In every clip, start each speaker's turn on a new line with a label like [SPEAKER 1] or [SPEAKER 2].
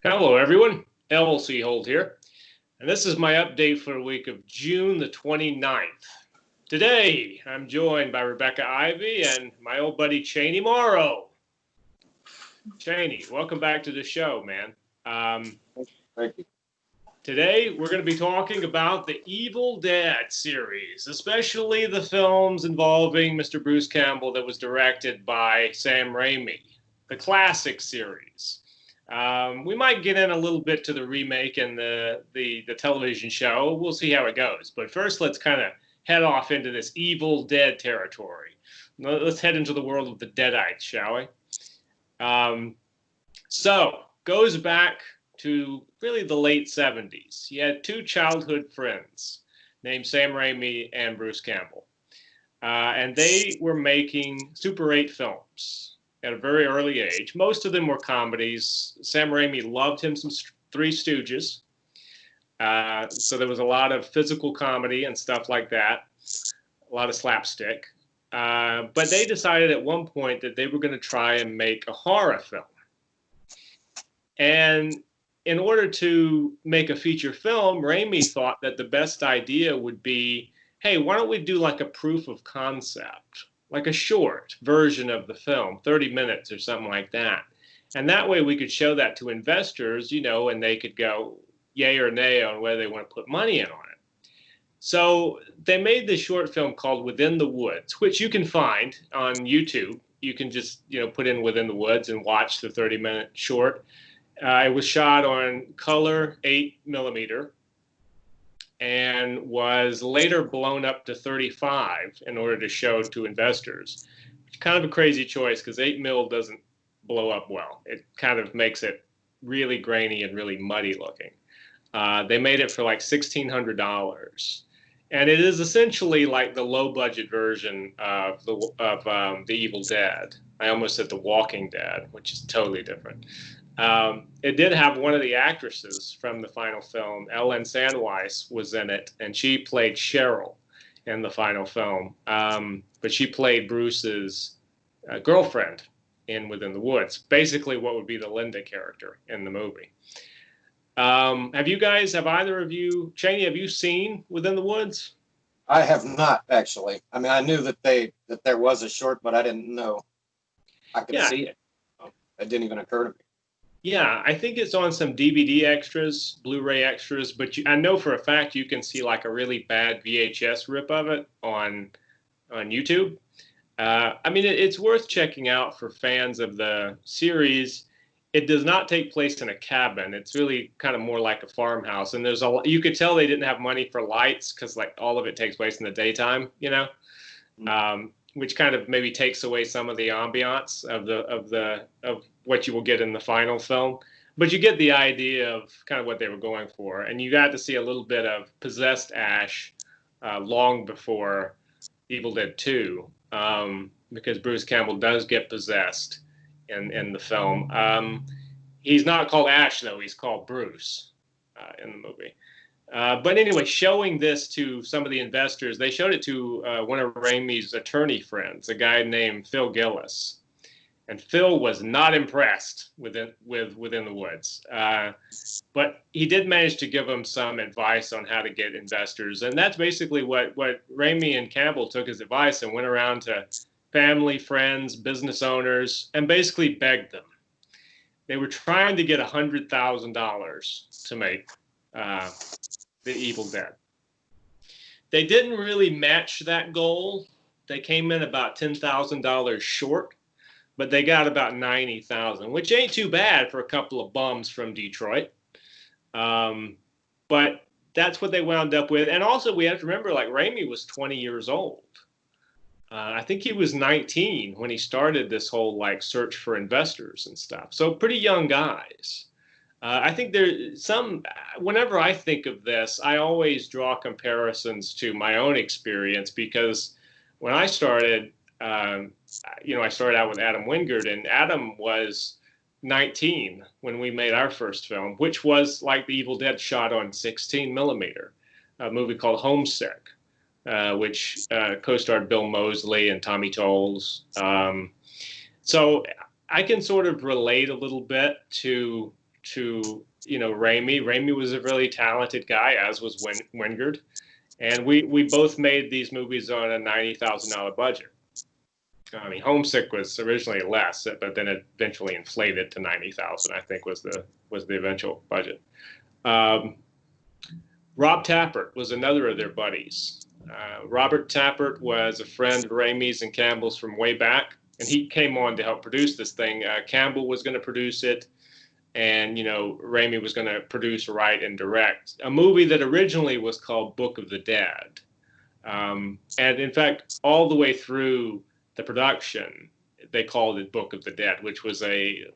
[SPEAKER 1] Hello, everyone. LC Holt here, and this is my update for the week of June the 29th. Today, I'm joined by Rebecca Ivey and my old buddy Chaney Morrow. Chaney, welcome back to the show, man.
[SPEAKER 2] Thank you.
[SPEAKER 1] Today, we're going to be talking about the Evil Dead series, especially the films involving Mr. Bruce Campbell that was directed by Sam Raimi, the classic series. We might get in a little bit to the remake and the television show. We'll see how it goes. But first, let's kind of head off into this Evil Dead territory. Let's head into the world of the Deadites, shall we? So, goes back to really the late 70s. He had two childhood friends named Sam Raimi and Bruce Campbell. And they were making Super 8 films at a very early age. Most of them were comedies. Sam Raimi loved him some Three Stooges. So there was a lot of physical comedy and stuff like that, a lot of slapstick. But they decided at one point that they were going to try and make a horror film. And in order to make a feature film, Raimi thought that the best idea would be, hey, why don't we do like a proof of concept? Like a short version of the film, 30 minutes or something like that. And that way we could show that to investors, and they could go yay or nay on whether they want to put money in on it. So they made this short film called Within the Woods, which you can find on YouTube. You can just, put in Within the Woods and watch the 30-minute short. It was shot on color 8mm. And was later blown up to 35 in order to show to investors. It's kind of a crazy choice because 8mm doesn't blow up well. It kind of makes it really grainy and really muddy looking. They made it for like $1,600. And it is essentially like the low budget version of the Evil Dead. I almost said The Walking Dead, which is totally different. It did have one of the actresses from the final film, Ellen Sandweiss, was in it, and she played Cheryl in the final film. But she played Bruce's girlfriend in Within the Woods, basically what would be the Linda character in the movie. Have either of you, Chaney, have you seen Within the Woods?
[SPEAKER 2] I have not, actually. I mean, I knew that there was a short, but I didn't know I could see it. It didn't even occur to me.
[SPEAKER 1] Yeah, I think it's on some DVD extras, Blu-ray extras, but I know for a fact you can see like a really bad VHS rip of it on YouTube. I mean, it's worth checking out for fans of the series. It does not take place in a cabin. It's really kind of more like a farmhouse, and you could tell they didn't have money for lights because like all of it takes place in the daytime, which kind of maybe takes away some of the ambiance of what you will get in the final film. But you get the idea of kind of what they were going for. And you got to see a little bit of possessed Ash long before Evil Dead 2, because Bruce Campbell does get possessed in the film. He's not called Ash, though. He's called Bruce in the movie. But anyway, showing this to some of the investors, they showed it to one of Raimi's attorney friends, a guy named Phil Gillis. And Phil was not impressed with Within the Woods. But he did manage to give him some advice on how to get investors. And that's basically what Raimi and Campbell took as advice and went around to family, friends, business owners, and basically begged them. They were trying to get $100,000 to make The Evil Dead. They didn't really match that goal. They came in about $10,000 short, but they got about $90,000, which ain't too bad for a couple of bums from Detroit. But that's what they wound up with. And also, we have to remember, like, Raimi was 20 years old. I think he was 19 when he started this whole, like, search for investors and stuff. So pretty young guys. I think whenever I think of this, I always draw comparisons to my own experience, because when I started, I started out with Adam Wingard, and Adam was 19 when we made our first film, which was like The Evil Dead shot on 16mm, a movie called Homesick, which co-starred Bill Moseley and Tommy Tolles. So I can sort of relate a little bit to to, Raimi. Raimi was a really talented guy, as was Wingard. And we both made these movies on a $90,000 budget. I mean, Homesick was originally less, but then it eventually inflated to 90,000. I think was the eventual budget. Rob Tappert was another of their buddies. Robert Tappert was a friend of Raimi's and Campbell's from way back, and he came on to help produce this thing. Campbell was going to produce it, and Raimi was going to produce, write, and direct a movie that originally was called Book of the Dead. And in fact, all the way through the production, they called it Book of the Dead, which was a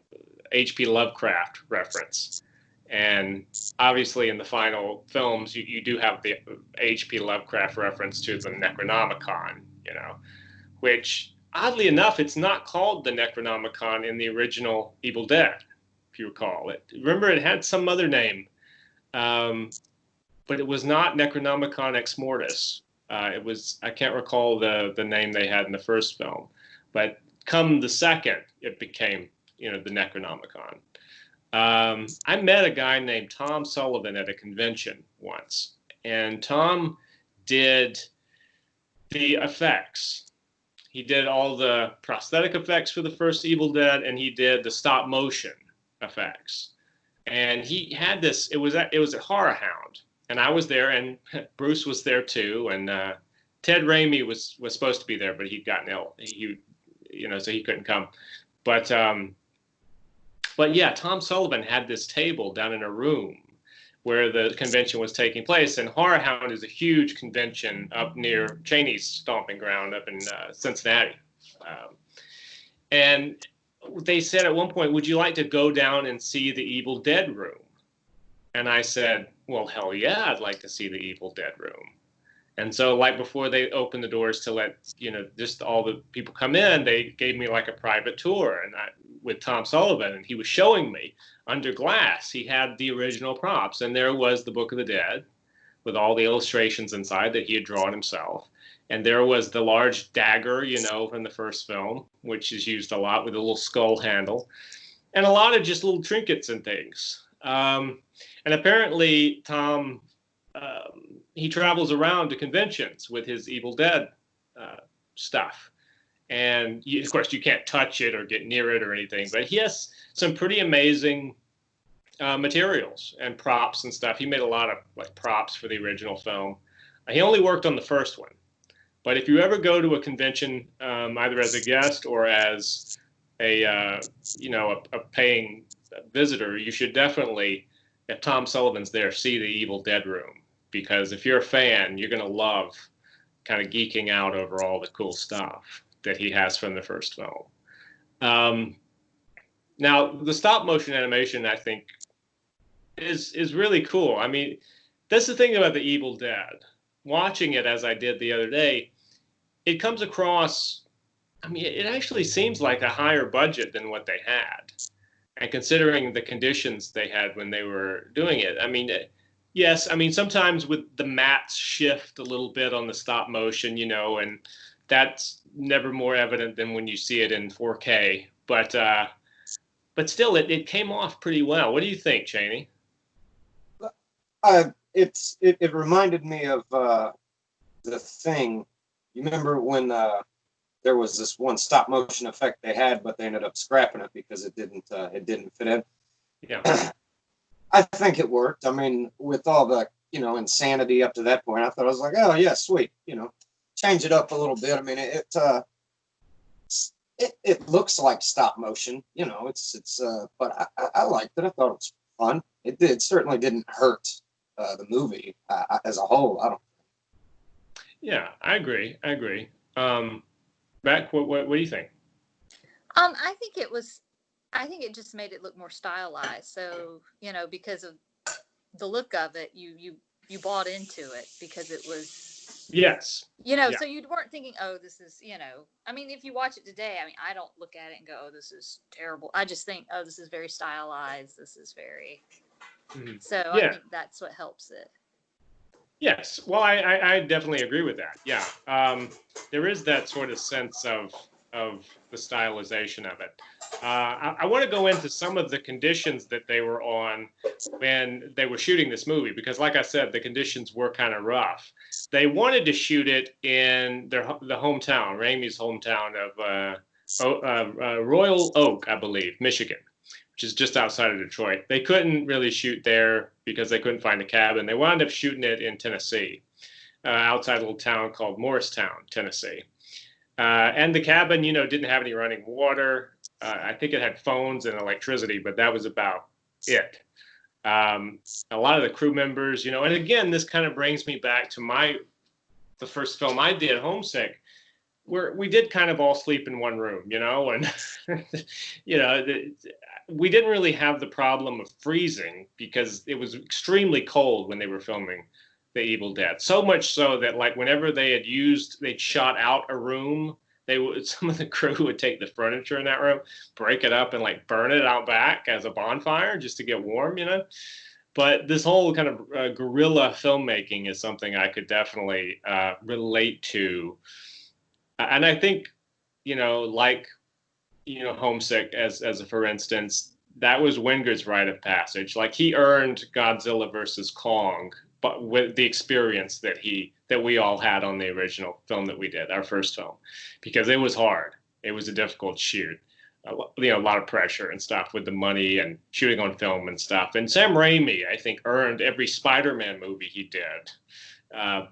[SPEAKER 1] H.P. Lovecraft reference. And obviously in the final films, you do have the H.P. Lovecraft reference to the Necronomicon, which oddly enough, it's not called the Necronomicon in the original Evil Dead, if you recall it. Remember, it had some other name, but it was not Necronomicon Ex Mortis. It was, I can't recall the name they had in the first film, but come the second, it became, the Necronomicon. I met a guy named Tom Sullivan at a convention once, and Tom did the effects. He did all the prosthetic effects for the first Evil Dead, and he did the stop motion effects. And he had this, it was at Horror Hound, and I was there, and Bruce was there too, and Ted Raimi was supposed to be there, but he'd gotten ill. So he couldn't come. But yeah, Tom Sullivan had this table down in a room where the convention was taking place, and Horror Hound is a huge convention up near Chaney's stomping ground up in Cincinnati. And they said at one point, "Would you like to go down and see the Evil Dead room?" And I said, "Well, hell yeah, I'd like to see the Evil Dead room." And so, like, before they opened the doors to let, just all the people come in, they gave me like a private tour with Tom Sullivan, and he was showing me under glass. He had the original props, and there was the Book of the Dead with all the illustrations inside that he had drawn himself. And there was the large dagger, from the first film, which is used a lot with a little skull handle, and a lot of just little trinkets and things. And apparently, Tom, he travels around to conventions with his Evil Dead stuff. And of course, you can't touch it or get near it or anything, but he has some pretty amazing materials and props and stuff. He made a lot of props for the original film. He only worked on the first one. But if you ever go to a convention, either as a guest or as a paying visitor, you should definitely, if Tom Sullivan's there, see the Evil Dead room. Because if you're a fan, you're going to love kind of geeking out over all the cool stuff that he has from the first film. Now, the stop motion animation, I think, is really cool. I mean, that's the thing about the Evil Dead. Watching it as I did the other day, it comes across, I mean, it actually seems like a higher budget than what they had. And considering the conditions they had when they were doing it, I mean, yes, I mean, sometimes with the mats shift a little bit on the stop motion, and that's never more evident than when you see it in 4K. But still, it came off pretty well. What do you think, Chaney?
[SPEAKER 2] It reminded me of The Thing. You remember when there was this one stop motion effect they had, but they ended up scrapping it because it didn't fit in.
[SPEAKER 1] Yeah.
[SPEAKER 2] I think it worked. I mean, with all the insanity up to that point, I thought, I was like, oh yeah, sweet. Change it up a little bit. I mean, it looks like stop motion. But I liked it. I thought it was fun. It certainly didn't hurt the movie as a whole. I don't.
[SPEAKER 1] Yeah, I agree. Beck, what do you think?
[SPEAKER 3] I think it just made it look more stylized. So, because of the look of it, you bought into it because it was.
[SPEAKER 1] Yes. Yeah.
[SPEAKER 3] So you weren't thinking, oh, this is, I mean, if you watch it today, I mean, I don't look at it and go, oh, this is terrible. I just think, oh, this is very stylized. This is very. Mm-hmm. So yeah. I think that's what helps it.
[SPEAKER 1] Yes. Well, I definitely agree with that. Yeah. There is that sort of sense of, of the stylization of it. I want to go into some of the conditions that they were on when they were shooting this movie, because like I said, the conditions were kind of rough. They wanted to shoot it in the hometown, Raimi's hometown of Royal Oak, I believe, Michigan, which is just outside of Detroit. They couldn't really shoot there because they couldn't find a cabin. They wound up shooting it in Tennessee, outside a little town called Morristown, Tennessee. And the cabin, didn't have any running water. I think it had phones and electricity, but that was about it. A lot of the crew members, and again, this kind of brings me back to the first film I did, Homesick, where we did kind of all sleep in one room, and, we didn't really have the problem of freezing because it was extremely cold when they were filming The Evil Dead. So much so that, like, whenever they'd shot out a room, some of the crew would take the furniture in that room, break it up, and like burn it out back as a bonfire just to get warm, But this whole kind of guerrilla filmmaking is something I could definitely relate to, and I think, Homesick as a for instance, that was Wingard's rite of passage. Like, he earned Godzilla versus Kong, but with the experience that we all had on the original film that we did, our first film, because it was hard. It was a difficult shoot, a lot of pressure and stuff with the money and shooting on film and stuff. And Sam Raimi, I think, earned every Spider-Man movie he did,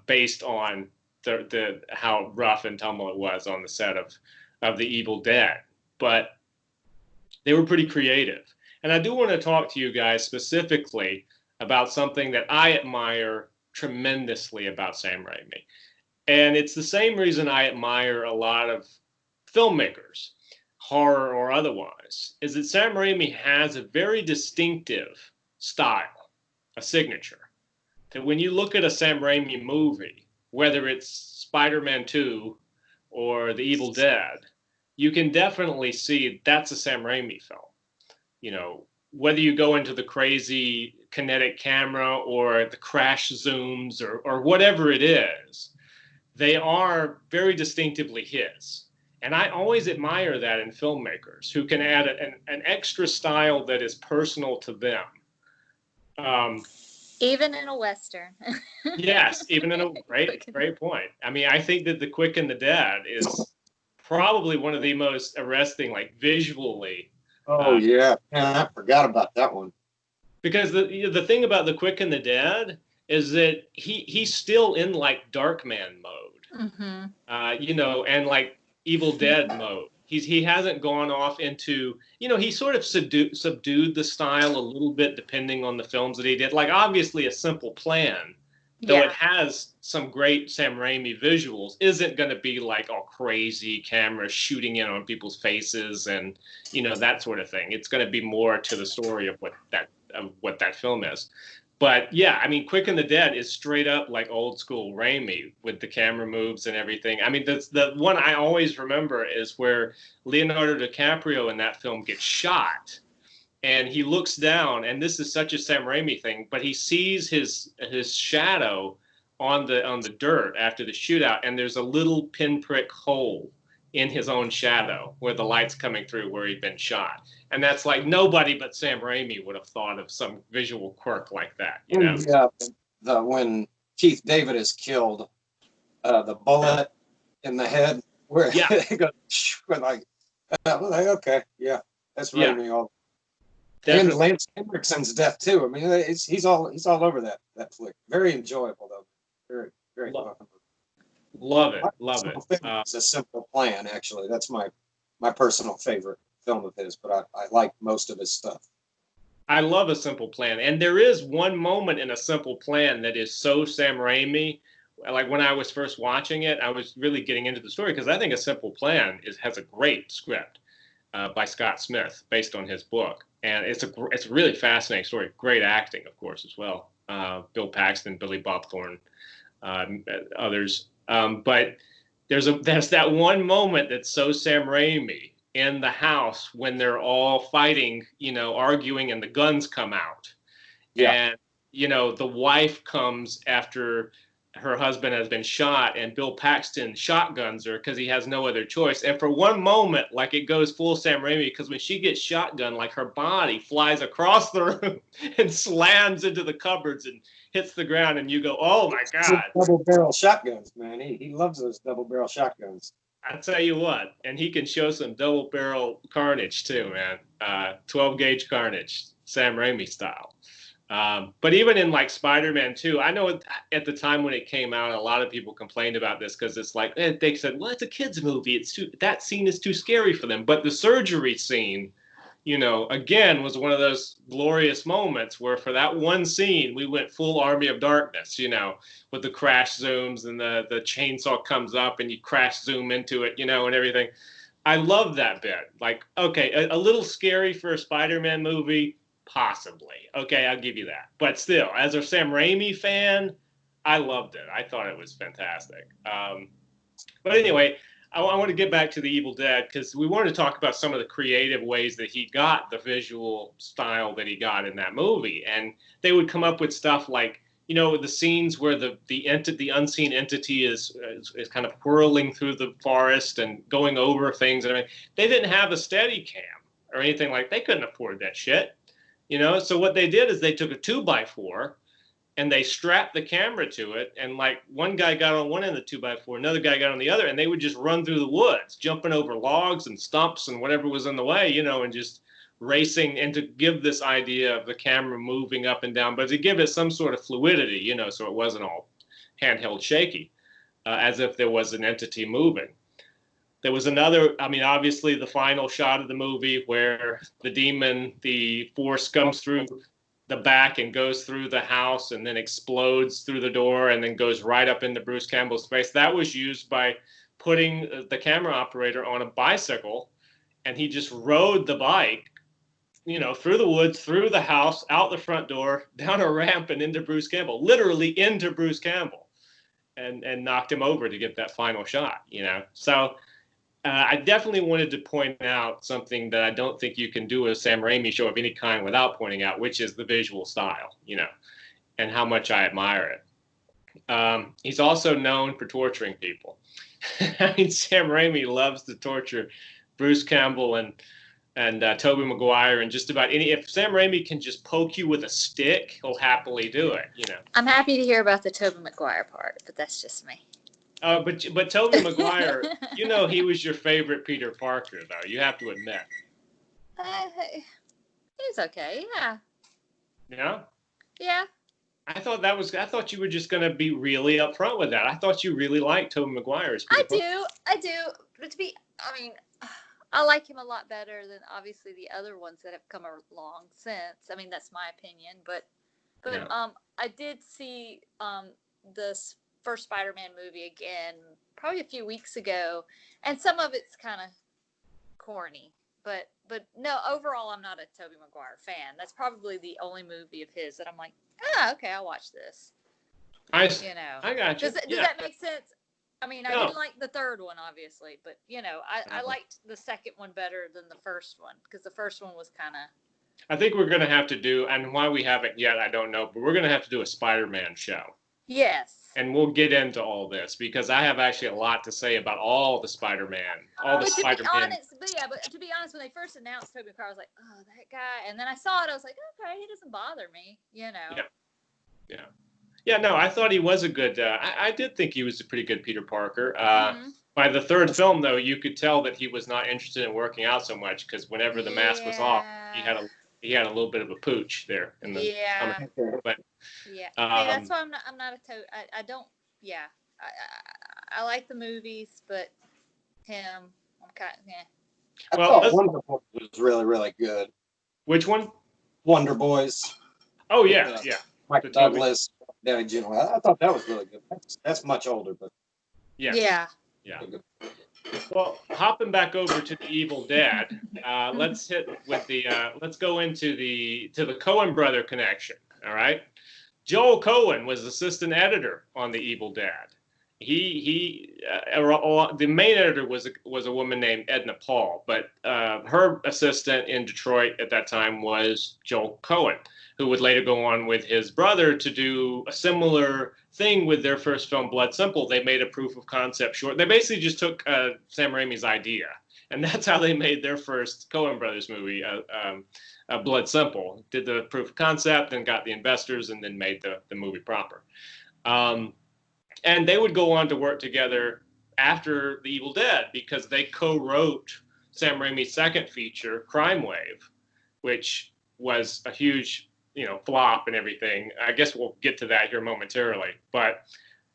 [SPEAKER 1] based on the how rough and tumble it was on the set of The Evil Dead. But they were pretty creative. And I do want to talk to you guys specifically about something that I admire tremendously about Sam Raimi. And it's the same reason I admire a lot of filmmakers, horror or otherwise, is that Sam Raimi has a very distinctive style, a signature. That when you look at a Sam Raimi movie, whether it's Spider-Man 2 or The Evil Dead, you can definitely see that's a Sam Raimi film. Whether you go into the crazy kinetic camera or the crash zooms or whatever it is, they are very distinctively his. And I always admire that in filmmakers who can add an extra style that is personal to them.
[SPEAKER 3] Even in a Western.
[SPEAKER 1] Yes, even in a great point. I mean, I think that The Quick and the Dead is probably one of the most arresting, like, visually.
[SPEAKER 2] Oh, yeah. Man, I forgot about that one.
[SPEAKER 1] Because the thing about The Quick and the Dead is that he's still in, like, Darkman mode, and like Evil Dead mode. He hasn't gone off into, he sort of subdued the style a little bit depending on the films that he did. Like, obviously, A Simple Plan, though it has some great Sam Raimi visuals, isn't going to be like all crazy cameras shooting in on people's faces and, that sort of thing. It's going to be more to the story of what that film is. But yeah, I mean, Quick and the Dead is straight up like old school Raimi with the camera moves and everything. I mean, the one I always remember is where Leonardo DiCaprio in that film gets shot. And he looks down, and this is such a Sam Raimi thing, but he sees his shadow on the dirt after the shootout, and there's a little pinprick hole in his own shadow where the light's coming through where he'd been shot. And that's like nobody but Sam Raimi would have thought of some visual quirk like that,
[SPEAKER 2] Yeah, when Keith David is killed, the bullet in the head, where it goes, like, okay, yeah, that's Raimi all. Definitely. And Lance Henriksen's death too. I mean, he's all over that flick. Very enjoyable though. Very, very fun.
[SPEAKER 1] Love it.
[SPEAKER 2] It's A Simple Plan. Actually, that's my personal favorite film of his. But I like most of his stuff.
[SPEAKER 1] I love A Simple Plan, and there is one moment in A Simple Plan that is so Sam Raimi. Like, when I was first watching it, I was really getting into the story because I think A Simple Plan has a great script by Scott Smith based on his book. And it's a really fascinating story. Great acting, of course, as well. Bill Paxton, Billy Bob Thornton, others. But there's that one moment that's so Sam Raimi in the house when they're all fighting, arguing, and the guns come out. Yeah. And, the wife comes after her husband has been shot, and Bill Paxton shotguns her because he has no other choice. And for one moment, like it goes full Sam Raimi, because when she gets shotgunned, like her body flies across the room and slams into the cupboards and hits the ground, and you go, "Oh my God!"
[SPEAKER 2] Double barrel shotguns, man. He loves those double barrel shotguns.
[SPEAKER 1] I tell you what, and he can show some double barrel carnage too, man. 12 gauge carnage, Sam Raimi style. But even in like Spider-Man 2, I know at the time when it came out, a lot of people complained about this because it's like they said, well, it's a kids movie. That scene is too scary for them. But the surgery scene, again, was one of those glorious moments where for that one scene, we went full Army of Darkness, with the crash zooms and the chainsaw comes up and you crash zoom into it, and everything. I love that bit. Like, okay, a little scary for a Spider-Man movie. Possibly. Okay, I'll give you that. But still, as a Sam Raimi fan, I loved it. I thought it was fantastic. But anyway, I want to get back to The Evil Dead because we wanted to talk about some of the creative ways that he got the visual style that he got in that movie. And they would come up with stuff like, the scenes where the unseen entity is kind of whirling through the forest and going over things. And everything. They didn't have a steady cam or anything like. They couldn't afford that shit. So what they did is they took a 2x4 and they strapped the camera to it. And like one guy got on one end of the 2x4, another guy got on the other, and they would just run through the woods, jumping over logs and stumps and whatever was in the way, and just racing, and to give this idea of the camera moving up and down, but to give it some sort of fluidity, so it wasn't all handheld shaky, as if there was an entity moving. There was another, obviously the final shot of the movie where the force comes through the back and goes through the house and then explodes through the door and then goes right up into Bruce Campbell's face. That was used by putting the camera operator on a bicycle, and he just rode the bike, through the woods, through the house, out the front door, down a ramp and into Bruce Campbell, literally into Bruce Campbell, and knocked him over to get that final shot, So I definitely wanted to point out something that I don't think you can do a Sam Raimi show of any kind without pointing out, which is the visual style, and how much I admire it. He's also known for torturing people. Sam Raimi loves to torture Bruce Campbell and Tobey Maguire and just about any. If Sam Raimi can just poke you with a stick, he'll happily do it.
[SPEAKER 3] I'm happy to hear about the Tobey Maguire part, but that's just me.
[SPEAKER 1] But Tobey Maguire, he was your favorite Peter Parker, though. You have to admit.
[SPEAKER 3] He's okay, yeah.
[SPEAKER 1] Yeah?
[SPEAKER 3] Yeah.
[SPEAKER 1] I thought you were just going to be really upfront with that. I thought you really liked Tobey Maguire as Peter Parker.
[SPEAKER 3] I do. But I like him a lot better than obviously the other ones that have come along since. That's my opinion. But yeah. I did see this first Spider-Man movie again probably a few weeks ago, and some of it's kind of corny, but no, overall I'm not a Tobey Maguire fan. That's probably the only movie of his that I'm like, okay, I'll watch this.
[SPEAKER 1] I got you.
[SPEAKER 3] Does that make sense? I didn't like the third one, obviously, but I liked the second one better than the first one, because the first one was kind of.
[SPEAKER 1] I think we're going to have to do, and why we haven't yet, I don't know, but we're going to have to do a Spider-Man show.
[SPEAKER 3] Yes.
[SPEAKER 1] And we'll get into all this because I have actually a lot to say about all the Spider-Man,
[SPEAKER 3] but to be honest, when they first announced Tobey Maguire, I was like, oh, that guy. And then I saw it, I was like, okay, he doesn't bother me,
[SPEAKER 1] Yeah, no, I thought he was a good, I did think he was a pretty good Peter Parker. By the third film, though, you could tell that he was not interested in working out so much because whenever the mask was off, he had a little bit of a pooch there in the but
[SPEAKER 3] that's why I'm not a I don't I like the movies, but him, I'm kind of
[SPEAKER 2] I thought Wonder Boys was really, really good.
[SPEAKER 1] Which one?
[SPEAKER 2] Wonder Boys.
[SPEAKER 1] Oh yeah.
[SPEAKER 2] Michael Douglas, Danny Gentile. I thought that was really good. That's much older, but
[SPEAKER 1] yeah. Well, hopping back over to The Evil Dead, let's go into the Coen brother connection. All right, Joel Coen was assistant editor on The Evil Dead. The main editor was a woman named Edna Paul, but her assistant in Detroit at that time was Joel Coen, who would later go on with his brother to do a similar thing with their first film, Blood Simple. They made a proof of concept short. They basically just took Sam Raimi's idea, and that's how they made their first Coen Brothers movie, Blood Simple. Did the proof of concept, then got the investors, and then made the movie proper. And they would go on to work together after The Evil Dead because they co-wrote Sam Raimi's second feature, Crime Wave, which was a huge flop and everything. I guess we'll get to that here momentarily. But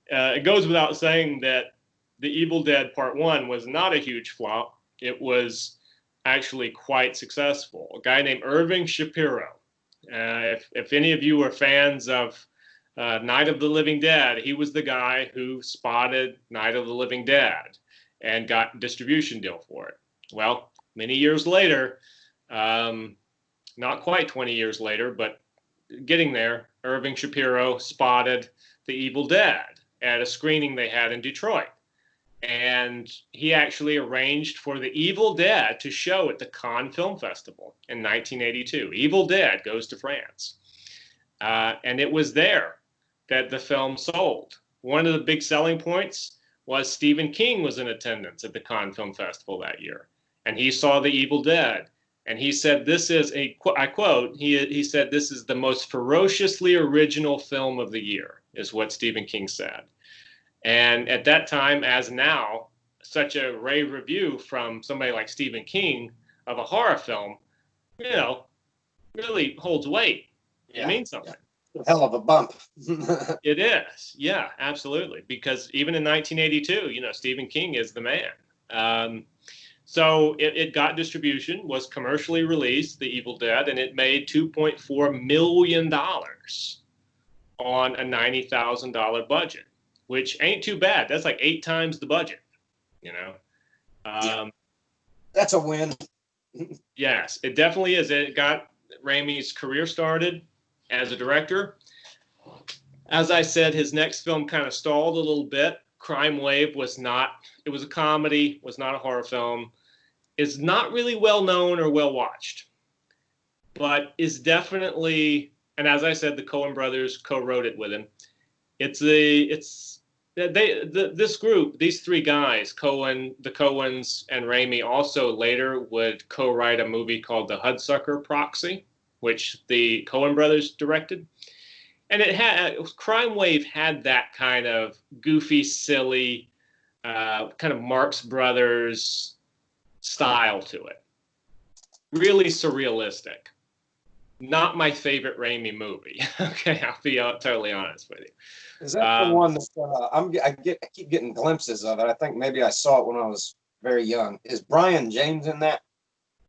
[SPEAKER 1] it goes without saying that The Evil Dead Part 1 was not a huge flop. It was actually quite successful. A guy named Irving Shapiro. If any of you are fans of Night of the Living Dead, he was the guy who spotted Night of the Living Dead and got a distribution deal for it. Well, many years later, not quite 20 years later, but getting there, Irving Shapiro spotted The Evil Dead at a screening they had in Detroit. And he actually arranged for The Evil Dead to show at the Cannes Film Festival in 1982. Evil Dead goes to France. And it was there that the film sold. One of the big selling points was Stephen King was in attendance at the Cannes Film Festival that year. And he saw The Evil Dead. And he said, this is I quote, he said, this is the most ferociously original film of the year, is what Stephen King said. And at that time, as now, such a rave review from somebody like Stephen King of a horror film, really holds weight. Yeah, it means something.
[SPEAKER 2] Yeah. Hell of a bump.
[SPEAKER 1] It is. Yeah, absolutely. Because even in 1982, Stephen King is the man. So it got distribution, was commercially released, The Evil Dead, and it made $2.4 million on a $90,000 budget, which ain't too bad. That's like 8 times the budget,
[SPEAKER 2] That's a win.
[SPEAKER 1] Yes, it definitely is. It got Raimi's career started as a director. As I said, his next film kind of stalled a little bit. Crime Wave was not, it was a comedy, was not a horror film, is not really well known or well watched, but is definitely, and as I said, the Coen brothers co-wrote it with him. This group, these 3 guys, Coen, the Coens, and Raimi, also later would co-write a movie called The Hudsucker Proxy, which the Coen brothers directed. And Crime Wave had that kind of goofy, silly, kind of Marx Brothers style to it. Really surrealistic. Not my favorite Raimi movie. Okay, I'll be totally honest with you.
[SPEAKER 2] Is that the one that I keep getting glimpses of it? I think maybe I saw it when I was very young. Is Brian James in that?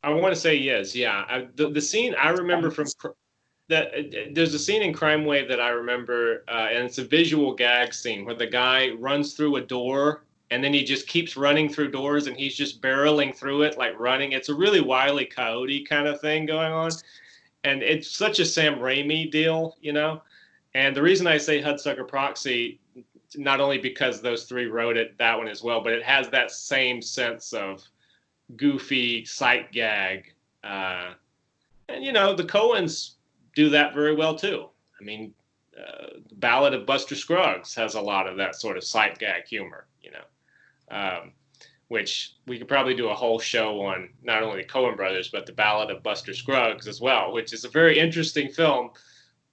[SPEAKER 1] I want to say yes. Yeah, the scene I remember from that. There's a scene in Crime Wave that I remember, and it's a visual gag scene where the guy runs through a door and then he just keeps running through doors and he's just barreling through it, like running. It's a really Wile E. Coyote kind of thing going on. And it's such a Sam Raimi deal, And the reason I say Hudsucker Proxy, not only because those 3 wrote that one as well, but it has that same sense of goofy sight gag. And, the Coens do that very well, too. I mean, the Ballad of Buster Scruggs has a lot of that sort of sight gag humor, which we could probably do a whole show on not only the Coen brothers, but the Ballad of Buster Scruggs as well, which is a very interesting film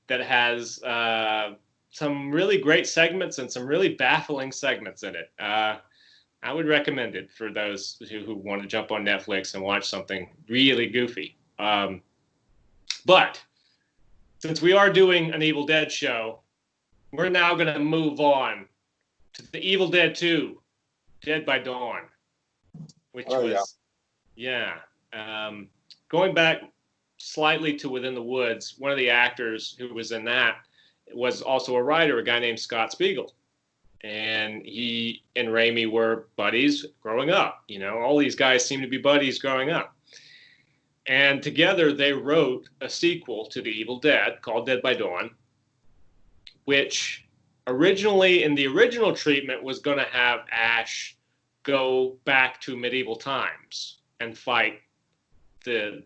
[SPEAKER 1] that has some really great segments and some really baffling segments in it. I would recommend it for those who want to jump on Netflix and watch something really goofy. But since we are doing an Evil Dead show, we're now going to move on to the Evil Dead 2, Dead by Dawn, which going back slightly to Within the Woods, one of the actors who was in that was also a writer, a guy named Scott Spiegel. And he and Raimi were buddies growing up. All these guys seem to be buddies growing up. And together they wrote a sequel to The Evil Dead called Dead by Dawn, which originally, in the original treatment, was going to have Ash go back to medieval times and fight the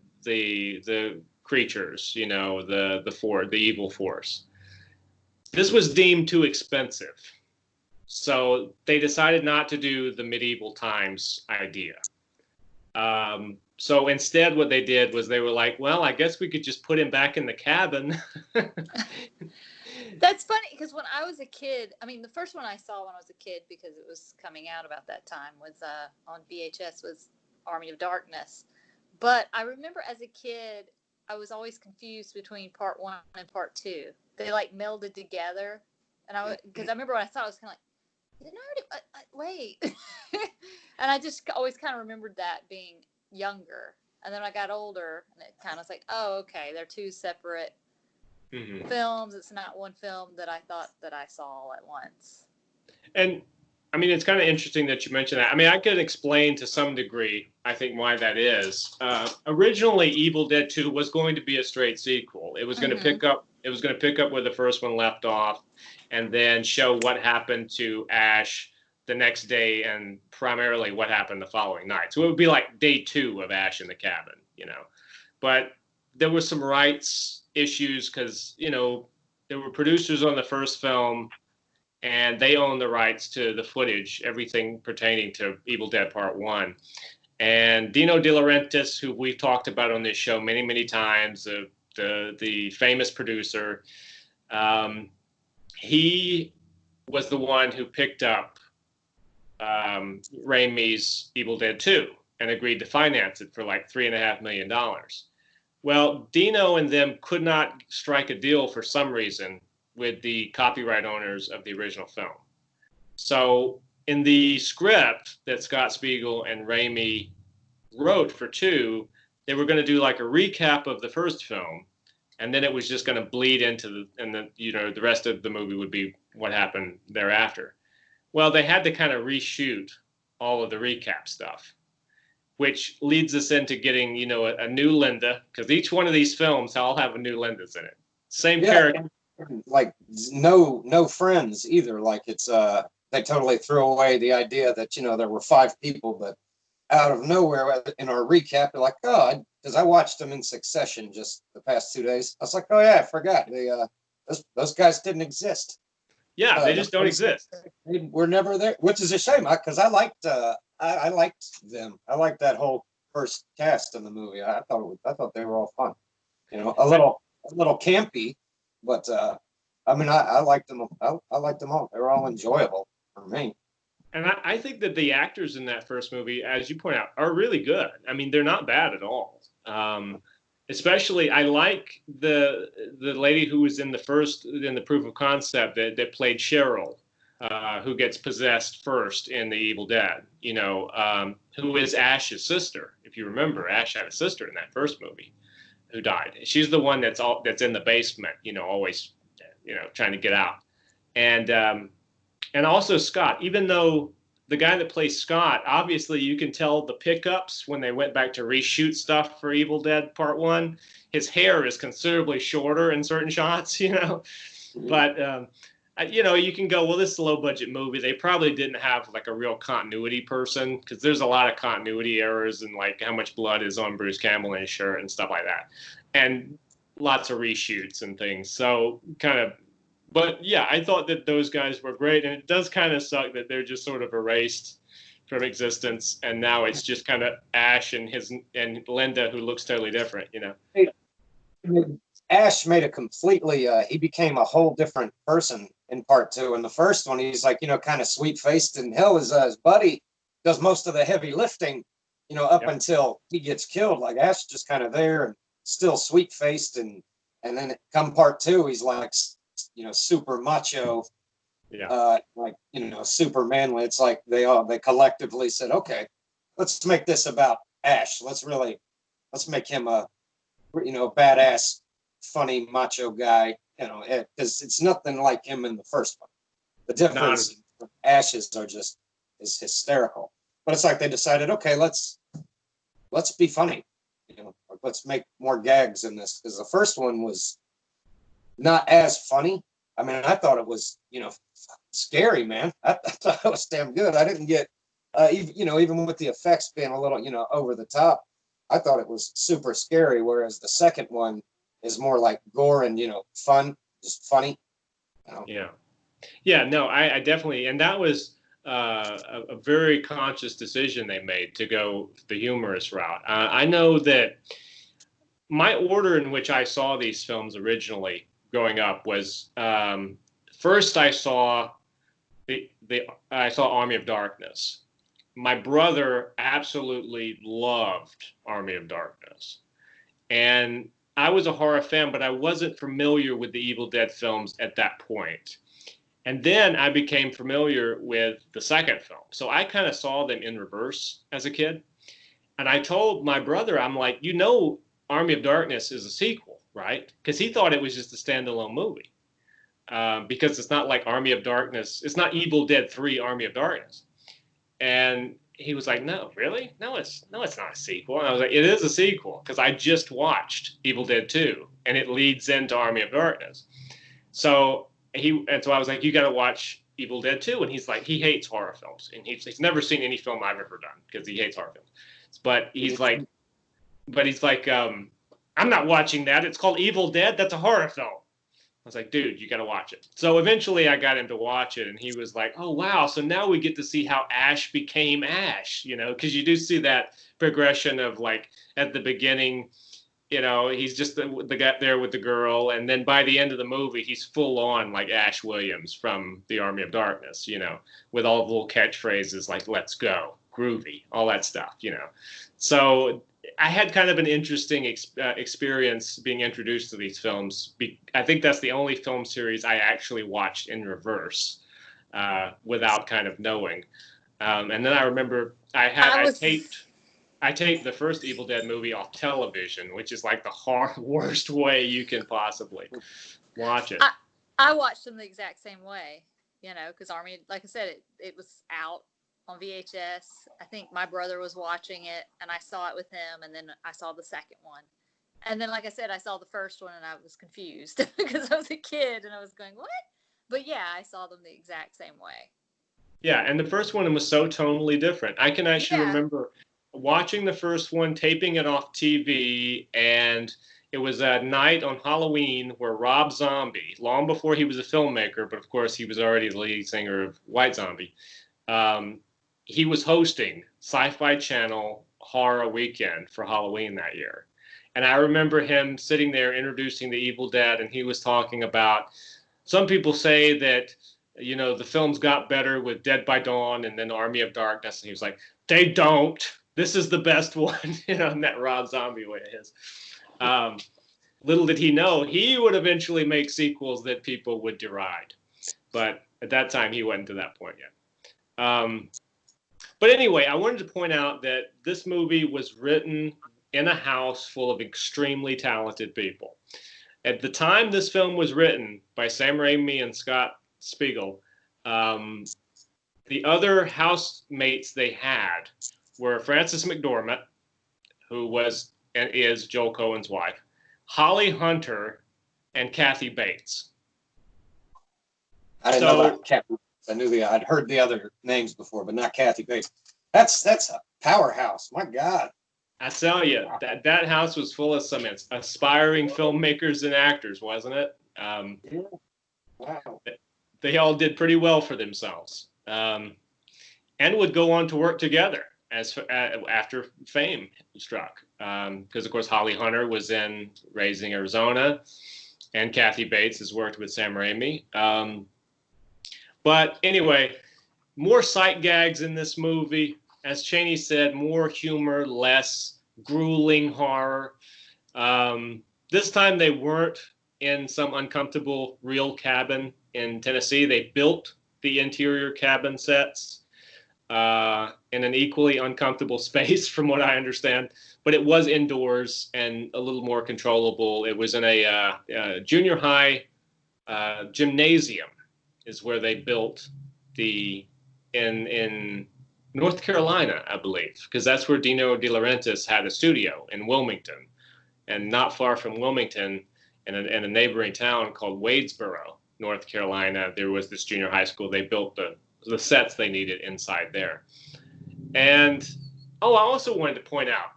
[SPEAKER 1] creatures, the evil force. This was deemed too expensive. So they decided not to do the medieval times idea. So instead what they did was they were like, well, I guess we could just put him back in the cabin.
[SPEAKER 3] That's funny because when I was a kid, I mean, the first one I saw when I was a kid, because it was coming out about that time, was on VHS, was Army of Darkness. But I remember as a kid, I was always confused between part 1 and part 2. They like melded together. And because I remember when I saw it, I was kind of like, didn't I already, wait. And I just always kind of remembered that being younger. And then I got older and it kind of was like, oh, okay, they're two separate films. It's not one film that I thought that I saw all at once.
[SPEAKER 1] And I mean, it's kind of interesting that you mentioned that. I mean, I could explain to some degree, I think, why that is. Originally, Evil Dead 2 was going to be a straight sequel. It was going to pick up. It was going to pick up where the first one left off, and then show what happened to Ash the next day, and primarily what happened the following night. So it would be like day 2 of Ash in the cabin, But there were some rights issues because there were producers on the first film, and they own the rights to the footage, everything pertaining to Evil Dead Part 1. And Dino De Laurentiis, who we've talked about on this show many, many times, the famous producer, he was the one who picked up Raimi's Evil Dead 2 and agreed to finance it for like $3.5 million. Well, Dino and them could not strike a deal for some reason with the copyright owners of the original film. So in the script that Scott Spiegel and Raimi wrote for 2, they were going to do like a recap of the first film, and then it was just going to bleed into the rest of the movie would be what happened thereafter. Well, they had to kind of reshoot all of the recap stuff, which leads us into getting, a new Linda, because each one of these films all have a new Linda's in it. Same character.
[SPEAKER 2] Like no friends either. Like it's they totally threw away the idea that there were 5 people, but out of nowhere in our recap, they're like, oh, because I watched them in succession just the past 2 days. I was like, oh yeah, I forgot. Those guys didn't exist.
[SPEAKER 1] Yeah, they just don't exist.
[SPEAKER 2] They were never there, which is a shame because I liked I liked them. I liked that whole first cast in the movie. I thought they were all fun. A little campy, but I mean I liked them. I liked them all. They were all enjoyable for me.
[SPEAKER 1] And I think that the actors in that first movie, as you point out, are really good. I mean, they're not bad at all. Especially, I like the lady who was in the proof of concept that played Cheryl, who gets possessed first in the Evil Dead. Who is Ash's sister? If you remember, Ash had a sister in that first movie who died. She's the one that's in the basement. Always, trying to get out. And also Scott, even though the guy that plays Scott, obviously you can tell the pickups when they went back to reshoot stuff for Evil Dead Part 1, his hair is considerably shorter in certain shots, But, you can go, well, this is a low budget movie. They probably didn't have like a real continuity person because there's a lot of continuity errors and like how much blood is on Bruce Campbell in his shirt and stuff like that. And lots of reshoots and things. So but yeah, I thought that those guys were great, and it does kind of suck that they're just sort of erased from existence, and now it's just kind of Ash and Linda, who looks totally different,
[SPEAKER 2] Ash made a completely, he became a whole different person in part 2. In the first one, he's like, kind of sweet-faced, and hell, his buddy does most of the heavy lifting, up until he gets killed. Like Ash just kind of there and still sweet-faced, and then come part 2, he's like, super macho, super manly. It's like they collectively said, okay, let's make this about Ash. Let's make him a badass, funny macho guy. Because it's nothing like him in the first one. The difference Ash's is hysterical. But it's like they decided, okay, let's be funny. Let's make more gags in this, because the first one was not as funny. I mean, I thought it was, scary, man. I thought it was damn good. I didn't get, even with the effects being a little, over the top. I thought it was super scary, whereas the second one is more like gore and, fun, just funny.
[SPEAKER 1] Yeah. Yeah, no, I definitely, and that was a very conscious decision they made to go the humorous route. I know that my order in which I saw these films originally growing up was first I saw I saw Army of Darkness. My brother absolutely loved Army of Darkness, and I was a horror fan, but I wasn't familiar with the Evil Dead films at that point. And then I became familiar with the second film. So I kind of saw them in reverse as a kid. And I told my brother, I'm like, Army of Darkness is a sequel, right? Because he thought it was just a standalone movie. Because it's not like Army of Darkness. It's not Evil Dead 3 Army of Darkness. And he was like, no, really? No, it's not a sequel. And I was like, it is a sequel because I just watched Evil Dead 2 and it leads into Army of Darkness. So I was like, you got to watch Evil Dead 2. And he's like, he hates horror films. And he's never seen any film I've ever done because he hates horror films. But he's like, I'm not watching that. It's called Evil Dead. That's a horror film. I was like, dude, you got to watch it. So eventually I got him to watch it, and he was like, oh, wow. So now we get to see how Ash became Ash, because you do see that progression of like at the beginning, he's just the guy there with the girl. And then by the end of the movie, he's full on like Ash Williams from the Army of Darkness, with all the little catchphrases like, let's go, groovy, all that stuff, So I had kind of an interesting experience being introduced to these films. I think that's the only film series I actually watched in reverse without kind of knowing. And then I remember I taped the first Evil Dead movie off television, which is like the worst way you can possibly watch it.
[SPEAKER 3] I watched them the exact same way, because Army, like I said, it was out on VHS. I think my brother was watching it and I saw it with him, and then I saw the second one. And then, like I said, I saw the first one and I was confused because I was a kid and I was going, what? But yeah, I saw them the exact same way.
[SPEAKER 1] Yeah, and the first one was so tonally different. I can actually remember watching the first one, taping it off TV, and it was a night on Halloween where Rob Zombie, long before he was a filmmaker, but of course he was already the lead singer of White Zombie, he was hosting Sci-Fi Channel Horror Weekend for Halloween that year. And I remember him sitting there introducing the Evil Dead, and he was talking about, some people say that, the films got better with Dead by Dawn and then Army of Darkness. And he was like, they don't. This is the best one, in that Rob Zombie way it is. Little did he know, he would eventually make sequels that people would deride. But at that time, he wasn't to that point yet. But anyway, I wanted to point out that this movie was written in a house full of extremely talented people. At the time this film was written by Sam Raimi and Scott Spiegel, the other housemates they had were Frances McDormand, who was and is Joel Coen's wife, Holly Hunter, and Kathy Bates.
[SPEAKER 2] I didn't know about Kathy. I'd heard the other names before, but not Kathy Bates. That's a powerhouse. My God.
[SPEAKER 1] I tell you, that house was full of some aspiring filmmakers and actors, wasn't it?
[SPEAKER 2] Yeah. Wow.
[SPEAKER 1] They all did pretty well for themselves, and would go on to work together after fame struck. Because of course Holly Hunter was in Raising Arizona, and Kathy Bates has worked with Sam Raimi. But anyway, more sight gags in this movie. As Chaney said, more humor, less grueling horror. This time they weren't in some uncomfortable real cabin in Tennessee. They built the interior cabin sets in an equally uncomfortable space, from what I understand. But it was indoors and a little more controllable. It was in a junior high gymnasium, is where they built in North Carolina, I believe, because that's where Dino De Laurentiis had a studio in Wilmington, and not far from Wilmington, in a neighboring town called Wadesboro, North Carolina, there was this junior high school. They built the sets they needed inside there. And I also wanted to point out,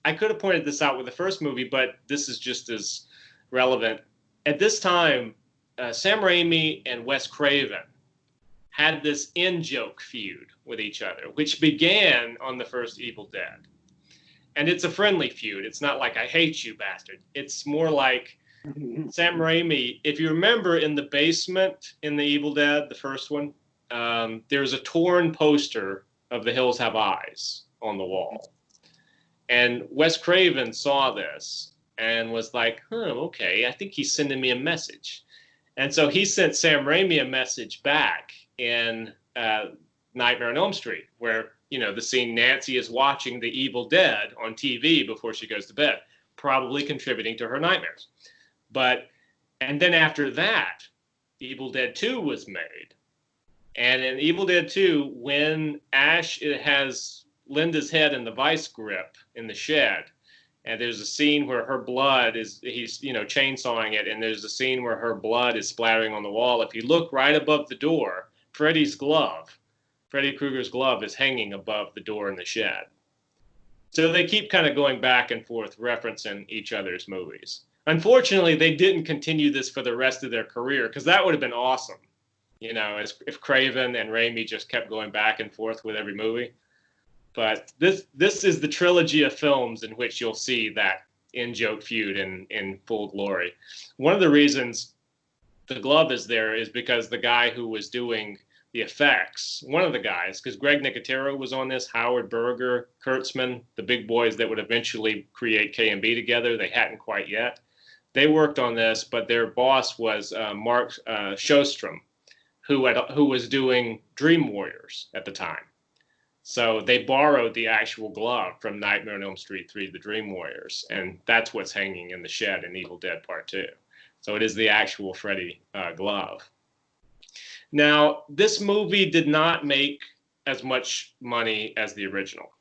[SPEAKER 1] I could have pointed this out with the first movie, but this is just as relevant. At this time, Sam Raimi and Wes Craven had this in-joke feud with each other, which began on the first Evil Dead. And it's a friendly feud. It's not like, I hate you, bastard. It's more like Sam Raimi, if you remember in the basement in the Evil Dead, the first one, there's a torn poster of The Hills Have Eyes on the wall. And Wes Craven saw this and was like, okay, I think he's sending me a message. And so he sent Sam Raimi a message back in Nightmare on Elm Street, where, the scene Nancy is watching The Evil Dead on TV before she goes to bed, probably contributing to her nightmares. And then after that, Evil Dead 2 was made. And in Evil Dead 2, when Ash has Linda's head in the vice grip in the shed, and there's a scene where her blood he's chainsawing it, and there's a scene where her blood is splattering on the wall. If you look right above the door, Freddy Krueger's glove is hanging above the door in the shed. So they keep kind of going back and forth referencing each other's movies. Unfortunately, they didn't continue this for the rest of their career, because that would have been awesome. If Craven and Raimi just kept going back and forth with every movie. But this is the trilogy of films in which you'll see that in-joke feud in full glory. One of the reasons the glove is there is because the guy who was doing the effects, one of the guys, because Greg Nicotero was on this, Howard Berger, Kurtzman, the big boys that would eventually create K&B together, they hadn't quite yet. They worked on this, but their boss was Mark Sjostrom, who was doing Dream Warriors at the time. So they borrowed the actual glove from Nightmare on Elm Street 3, The Dream Warriors, and that's what's hanging in the shed in Evil Dead Part 2. So it is the actual Freddy glove. Now, this movie did not make as much money as the original.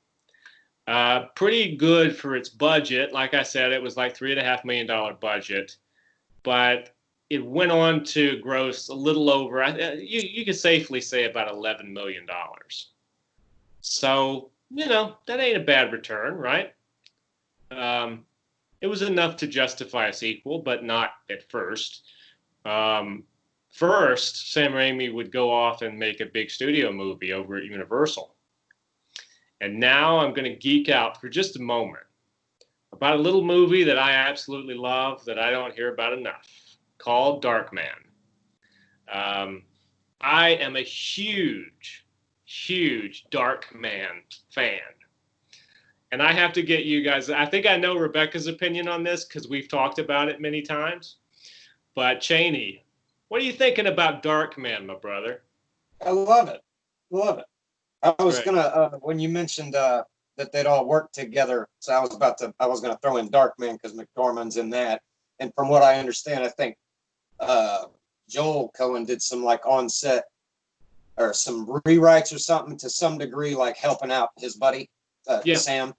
[SPEAKER 1] Pretty good for its budget. Like I said, it was like $3.5 million budget, but it went on to gross a little over, you could safely say about $11 million. So, that ain't a bad return, right? It was enough to justify a sequel, but not at first. First, Sam Raimi would go off and make a big studio movie over at Universal. And now I'm going to geek out for just a moment about a little movie that I absolutely love that I don't hear about enough, called Darkman. I am a huge Darkman fan. And I have to get you guys, I think I know Rebecca's opinion on this because we've talked about it many times. But Chaney, what are you thinking about Darkman, my brother?
[SPEAKER 2] I love it. I was gonna when you mentioned that they'd all work together, so I was gonna throw in Darkman because McDormand's in that. And from what I understand, I think Joel Cohen did some like on-set or some rewrites or something to some degree, like helping out his buddy Sam.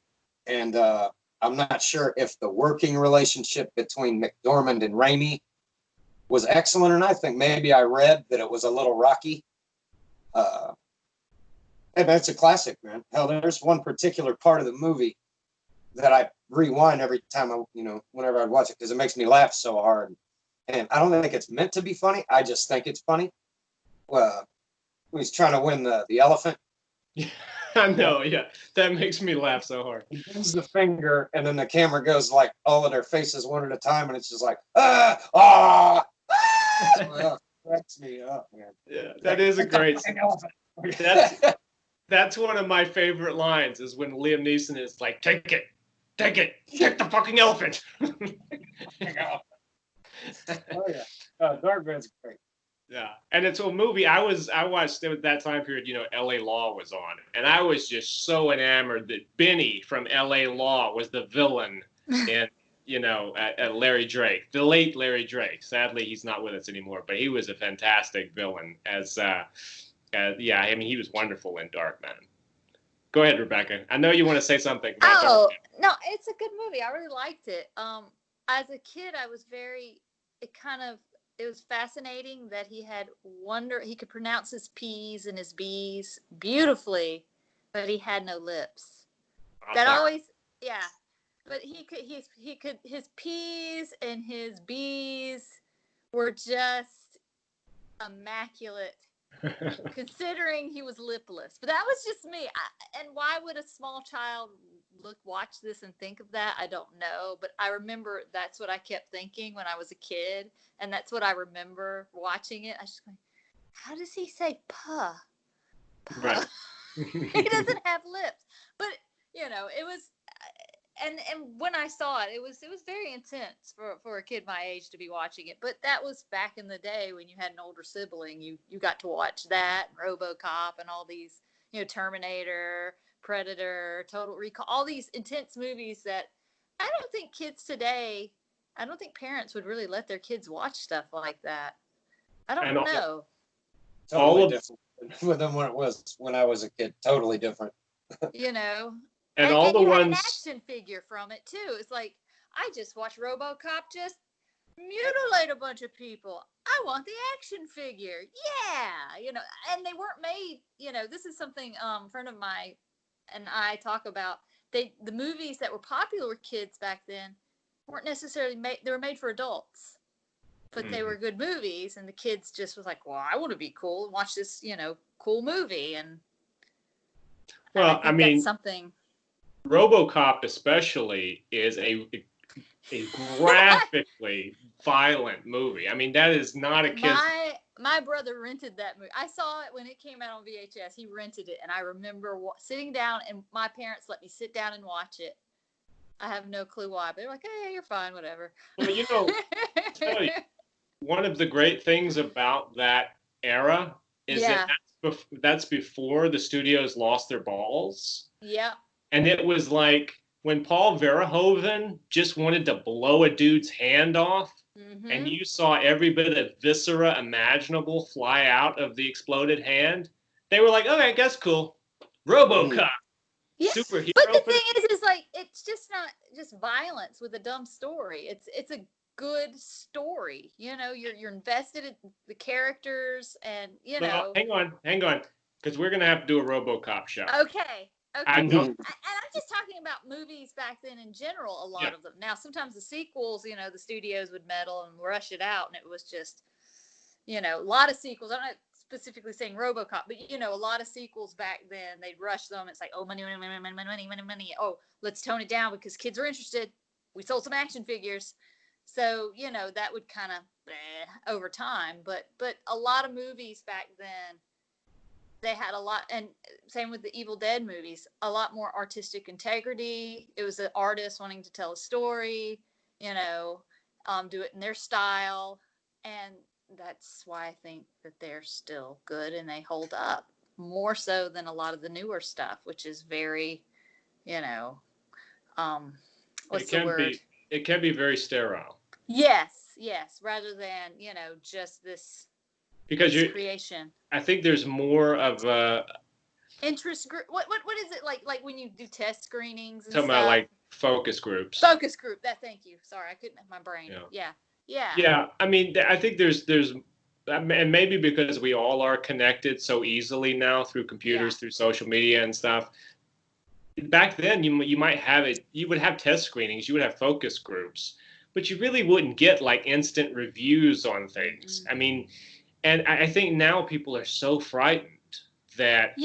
[SPEAKER 2] And I'm not sure if the working relationship between McDormand and Raimi was excellent or not. I think maybe I read that it was a little rocky. And that's a classic, man. Hell, there's one particular part of the movie that I rewind every time whenever I watch it because it makes me laugh so hard. And I don't think it's meant to be funny. I just think it's funny. He's trying to win the elephant.
[SPEAKER 1] I know, yeah. That makes me laugh so hard.
[SPEAKER 2] He bends the finger, and then the camera goes like all of their faces one at a time, and it's just like, well, cracks me up, man.
[SPEAKER 1] Yeah, that is a great That's one of my favorite lines is when Liam Neeson is like, take it, take the fucking elephant.
[SPEAKER 2] Oh, yeah. Darkman's great.
[SPEAKER 1] Yeah, and it's a movie I watched at that time period. L.A. Law was on, and I was just so enamored that Benny from L.A. Law was the villain in at Larry Drake, the late Larry Drake. Sadly, he's not with us anymore, but he was a fantastic villain he was wonderful in Darkman. Go ahead, Rebecca. I know you want to say something about Darkman.
[SPEAKER 3] No, it's a good movie. I really liked it. As a kid, I was it was fascinating that he could pronounce his P's and his B's beautifully, but he had no lips. That but his P's and his B's were just immaculate, considering he was lipless. But that was just me. And why would a small child watch this and think of that? I don't know. But I remember that's what I kept thinking when I was a kid. And that's what I remember watching it. I was just going, how does he say puh? Puh.
[SPEAKER 1] Right.
[SPEAKER 3] He doesn't have lips. But, it was, and when I saw it, it was very intense for a kid my age to be watching it. But that was back in the day when you had an older sibling. You got to watch that, RoboCop, and all these, Terminator, Predator, Total Recall, all these intense movies that I don't think parents would really let their kids watch stuff like that. I don't know.
[SPEAKER 2] Totally different with them when I was a kid. Totally different.
[SPEAKER 1] And all the
[SPEAKER 3] you
[SPEAKER 1] ones.
[SPEAKER 3] had an action figure from it too. It's like, I just watched RoboCop just mutilate a bunch of people. I want the action figure. Yeah, and they weren't made. This is something a friend of mine and I talk about. The movies that were popular with kids back then weren't necessarily made. They were made for adults, but they were good movies, and the kids just was like, well, I want to be cool and watch this, cool movie. And
[SPEAKER 1] well, I mean,
[SPEAKER 3] that's something.
[SPEAKER 1] RoboCop especially is a graphically violent movie. I mean, that is not a kid's.
[SPEAKER 3] My brother rented that movie. I saw it when it came out on VHS. He rented it, and I remember sitting down, and my parents let me sit down and watch it. I have no clue why, but they're like, "Hey, you're fine, whatever."
[SPEAKER 1] Well, I'll tell you, one of the great things about that era is that that's before the studios lost their balls.
[SPEAKER 3] Yeah.
[SPEAKER 1] And it was like when Paul Verhoeven just wanted to blow a dude's hand off, and you saw every bit of viscera imaginable fly out of the exploded hand, they were like, okay, that's cool. RoboCop.
[SPEAKER 3] Yeah.
[SPEAKER 1] Superhero.
[SPEAKER 3] But the thing is like, it's just not just violence with a dumb story. It's a good story. You're invested in the characters, and
[SPEAKER 1] Well, hang on, because we're gonna have to do a RoboCop show.
[SPEAKER 3] Okay. I know. And I'm just talking about movies back then in general, a lot of them. Now, sometimes the sequels, the studios would meddle and rush it out, and it was just, a lot of sequels. I'm not specifically saying RoboCop, but, a lot of sequels back then, they'd rush them. It's like, oh, money. Oh, let's tone it down because kids are interested. We sold some action figures. So, that would kind of over time. But a lot of movies back then, they had a lot, and same with the Evil Dead movies, a lot more artistic integrity. It was an artist wanting to tell a story, do it in their style. And that's why I think that they're still good and they hold up more so than a lot of the newer stuff, which is very, what's the word?
[SPEAKER 1] It can be very sterile.
[SPEAKER 3] Yes. Rather than, just this.
[SPEAKER 1] Because
[SPEAKER 3] creation.
[SPEAKER 1] I think there's more of a
[SPEAKER 3] interest group. What is it like when you do test screenings and
[SPEAKER 1] talking
[SPEAKER 3] stuff?
[SPEAKER 1] about like focus groups.
[SPEAKER 3] Focus group. Thank you. Sorry, I couldn't have my brain. Yeah.
[SPEAKER 1] Yeah. I mean, I think there's, and maybe because we all are connected so easily now through computers, through social media and stuff. Back then, you might have it. You would have test screenings. You would have focus groups, but you really wouldn't get like instant reviews on things. I mean. And I think now people are so frightened that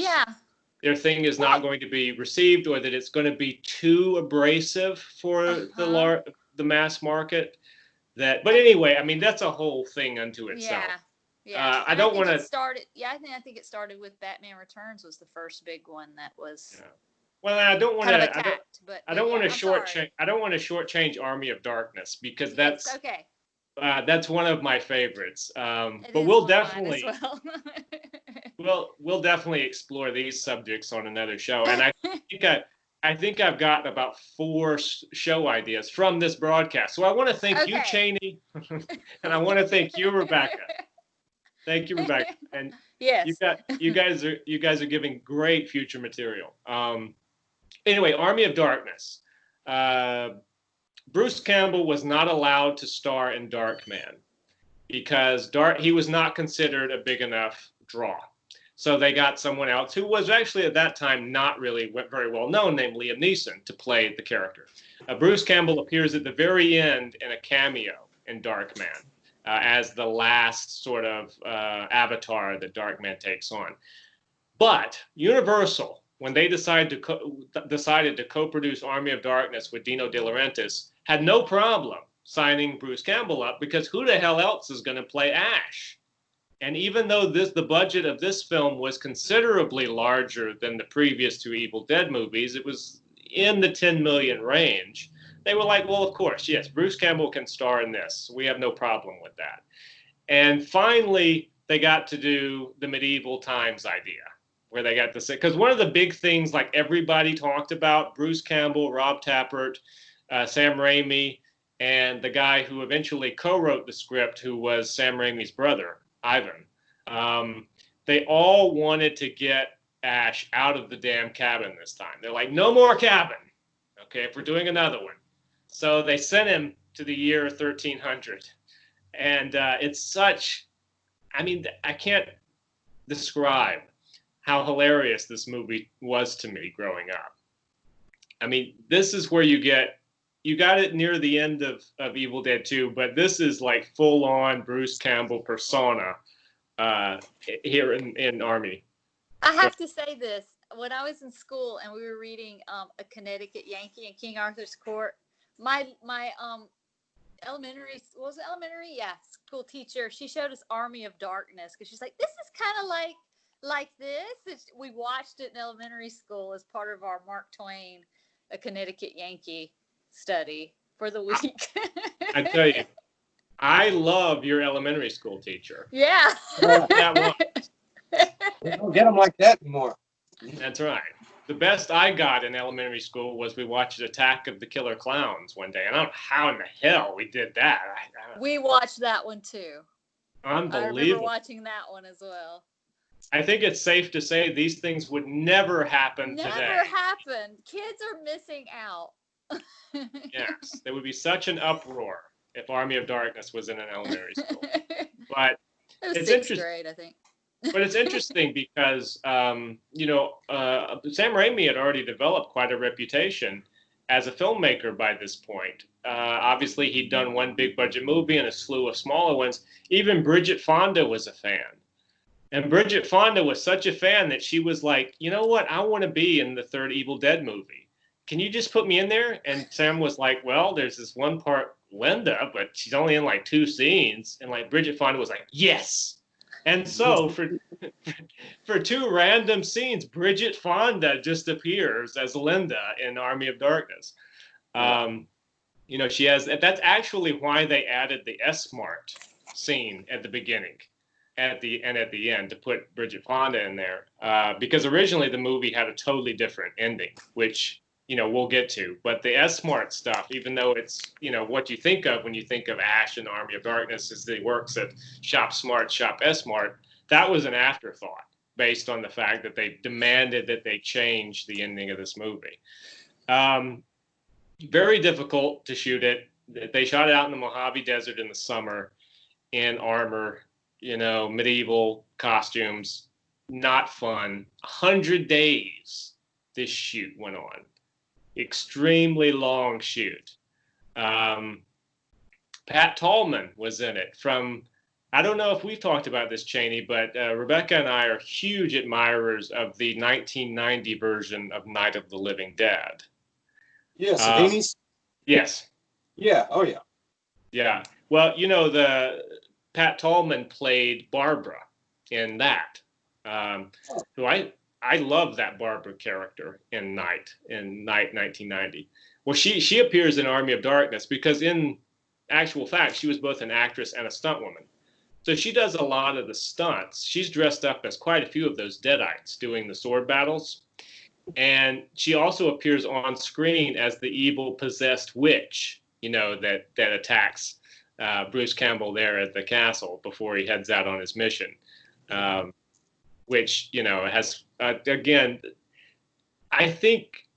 [SPEAKER 1] their thing is not going to be received, or that it's going to be too abrasive for the mass market. But anyway, I mean, that's a whole thing unto itself.
[SPEAKER 3] Yeah.
[SPEAKER 1] I don't want to.
[SPEAKER 3] I think it started with Batman Returns was the first big one that was.
[SPEAKER 1] Yeah. Well, I don't want to. I don't want to shortchange. I don't want to shortchange Army of Darkness because that's
[SPEAKER 3] okay.
[SPEAKER 1] That's one of my favorites. But we'll definitely we'll definitely explore these subjects on another show. And I think I've got about 4 show ideas from this broadcast. So I want to thank you, Chaney, and I want to thank you, Rebecca. Thank you, Rebecca. And
[SPEAKER 3] yes,
[SPEAKER 1] you guys are giving great future material. Anyway, Army of Darkness. Bruce Campbell was not allowed to star in Darkman because he was not considered a big enough draw. So they got someone else who was actually at that time not really very well known, named Liam Neeson, to play the character. Bruce Campbell appears at the very end in a cameo in Darkman as the last sort of avatar that Darkman takes on. But Universal, when they decided to co-produce Army of Darkness with Dino De Laurentiis, had no problem signing Bruce Campbell up, because who the hell else is going to play Ash? And even though the budget of this film was considerably larger than the previous two Evil Dead movies, it was in the 10 million range, they were like, well, of course, yes, Bruce Campbell can star in this. We have no problem with that. And finally, they got to do the medieval times idea, where they got to say, because one of the big things like everybody talked about, Bruce Campbell, Rob Tappert, Sam Raimi, and the guy who eventually co-wrote the script, who was Sam Raimi's brother, Ivan, they all wanted to get Ash out of the damn cabin this time. They're like, no more cabin, okay, if we're doing another one. So they sent him to the year 1300. And it's such, I mean, I can't describe how hilarious this movie was to me growing up. I mean, this is where you got it near the end of Evil Dead 2, but this is like full-on Bruce Campbell persona here in Army.
[SPEAKER 3] I have to say this. When I was in school and we were reading A Connecticut Yankee in King Arthur's Court, my elementary school teacher, she showed us Army of Darkness, because she's like, this is kind of like this. We watched it in elementary school as part of our Mark Twain A Connecticut Yankee study for the week.
[SPEAKER 1] I tell you, I love your elementary school teacher.
[SPEAKER 3] Yeah.
[SPEAKER 1] That one.
[SPEAKER 2] We don't get them like that anymore.
[SPEAKER 1] That's right. The best I got in elementary school was we watched Attack of the Killer Clowns one day. And I don't know how in the hell we did that.
[SPEAKER 3] We watched that one too.
[SPEAKER 1] Unbelievable.
[SPEAKER 3] I remember watching that one as well.
[SPEAKER 1] I think it's safe to say these things would never happen today.
[SPEAKER 3] Never happened. Kids are missing out.
[SPEAKER 1] Yes, there would be such an uproar if Army of Darkness was in an elementary school. But
[SPEAKER 3] it was sixth grade, I think.
[SPEAKER 1] But it's interesting because, Sam Raimi had already developed quite a reputation as a filmmaker by this point. Obviously, he'd done one big budget movie and a slew of smaller ones. Even Bridget Fonda was a fan. And Bridget Fonda was such a fan that she was like, you know what? I want to be in the third Evil Dead movie. Can you just put me in there? And Sam was like, well, there's this one part, Linda, but she's only in like 2 scenes. And like Bridget Fonda was like, yes. And so for 2 random scenes, Bridget Fonda just appears as Linda in Army of Darkness. She has, that's actually why they added the S-Mart scene at the beginning at the end to put Bridget Fonda in there. Because originally the movie had a totally different ending, which, we'll get to. But the S-Mart stuff, even though it's, what you think of when you think of Ash and Army of Darkness is that he works at Shop Smart, Shop S-Mart, that was an afterthought based on the fact that they demanded that they change the ending of this movie. Very difficult to shoot it. They shot it out in the Mojave Desert in the summer in armor, medieval costumes, not fun. 100 days this shoot went on. Extremely long shoot. Pat Tallman was in it I don't know if we've talked about this, Chaney, but Rebecca and I are huge admirers of the 1990 version of Night of the Living Dead.
[SPEAKER 2] Yes, Savini's?
[SPEAKER 1] Yes.
[SPEAKER 2] Yeah, oh yeah.
[SPEAKER 1] Yeah. Well, Pat Tallman played Barbara in that, who I love that Barbara character in Night 1990. Well, she appears in Army of Darkness because in actual fact, she was both an actress and a stunt woman. So she does a lot of the stunts. She's dressed up as quite a few of those Deadites doing the sword battles. And she also appears on screen as the evil possessed witch, that attacks Bruce Campbell there at the castle before he heads out on his mission. Which, has, again, I think,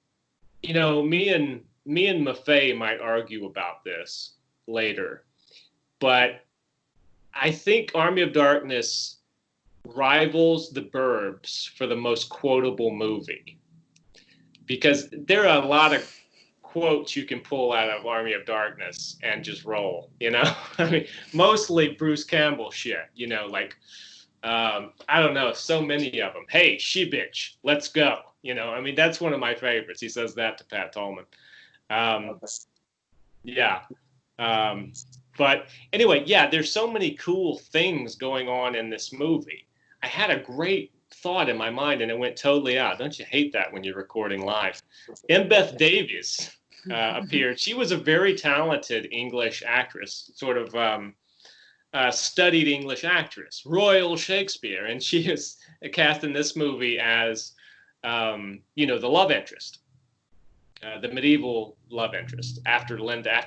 [SPEAKER 1] me and Maffei might argue about this later, but I think Army of Darkness rivals The Burbs for the most quotable movie, because there are a lot of quotes you can pull out of Army of Darkness and just roll, you know? I mean, mostly Bruce Campbell shit, you know, like, I don't know, so many of them. Hey, she bitch, let's go. You know, I mean, that's one of my favorites. He says that to Pat Tolman. Yeah. But anyway, yeah, there's so many cool things going on in this movie. I had a great thought in my mind and it went totally out. Don't you hate that when you're recording live? Beth Davies appeared. She was a very talented English actress, sort of studied English actress, Royal Shakespeare, and she is cast in this movie as, you know, the love interest. The medieval love interest after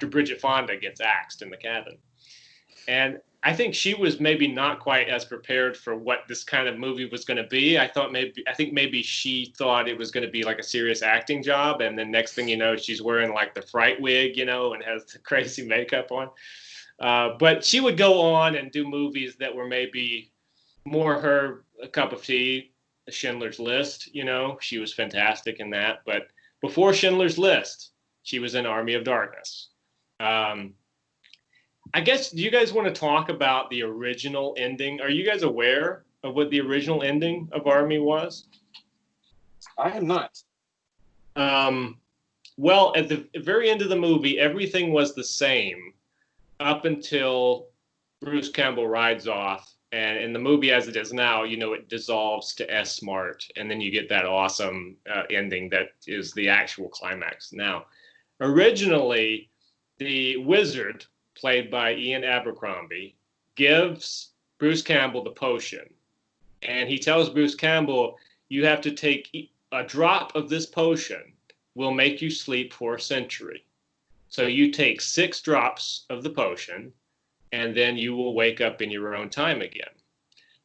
[SPEAKER 1] Bridget Fonda gets axed in the cabin. And I think she was maybe not quite as prepared for what this kind of movie was going to be. I think maybe she thought it was going to be like a serious acting job. And then next thing you know, she's wearing like the fright wig, you know, and has the crazy makeup on. But she would go on and do movies that were maybe more her cup of tea. Schindler's List, you know, she was fantastic in that. But before Schindler's List, she was in Army of Darkness. I guess, do you guys want to talk about the original ending? Are you guys aware of what the original ending of Army was?
[SPEAKER 2] I am not.
[SPEAKER 1] Well, at the very end of the movie, everything was the same up until Bruce Campbell rides off. And in the movie as it is now, you know, it dissolves to S-Mart. And then you get that awesome ending that is the actual climax now. Originally, the wizard, played by Ian Abercrombie, gives Bruce Campbell the potion. And he tells Bruce Campbell, you have to take a drop of this potion will make you sleep for a century. So you take 6 drops of the potion, and then you will wake up in your own time again.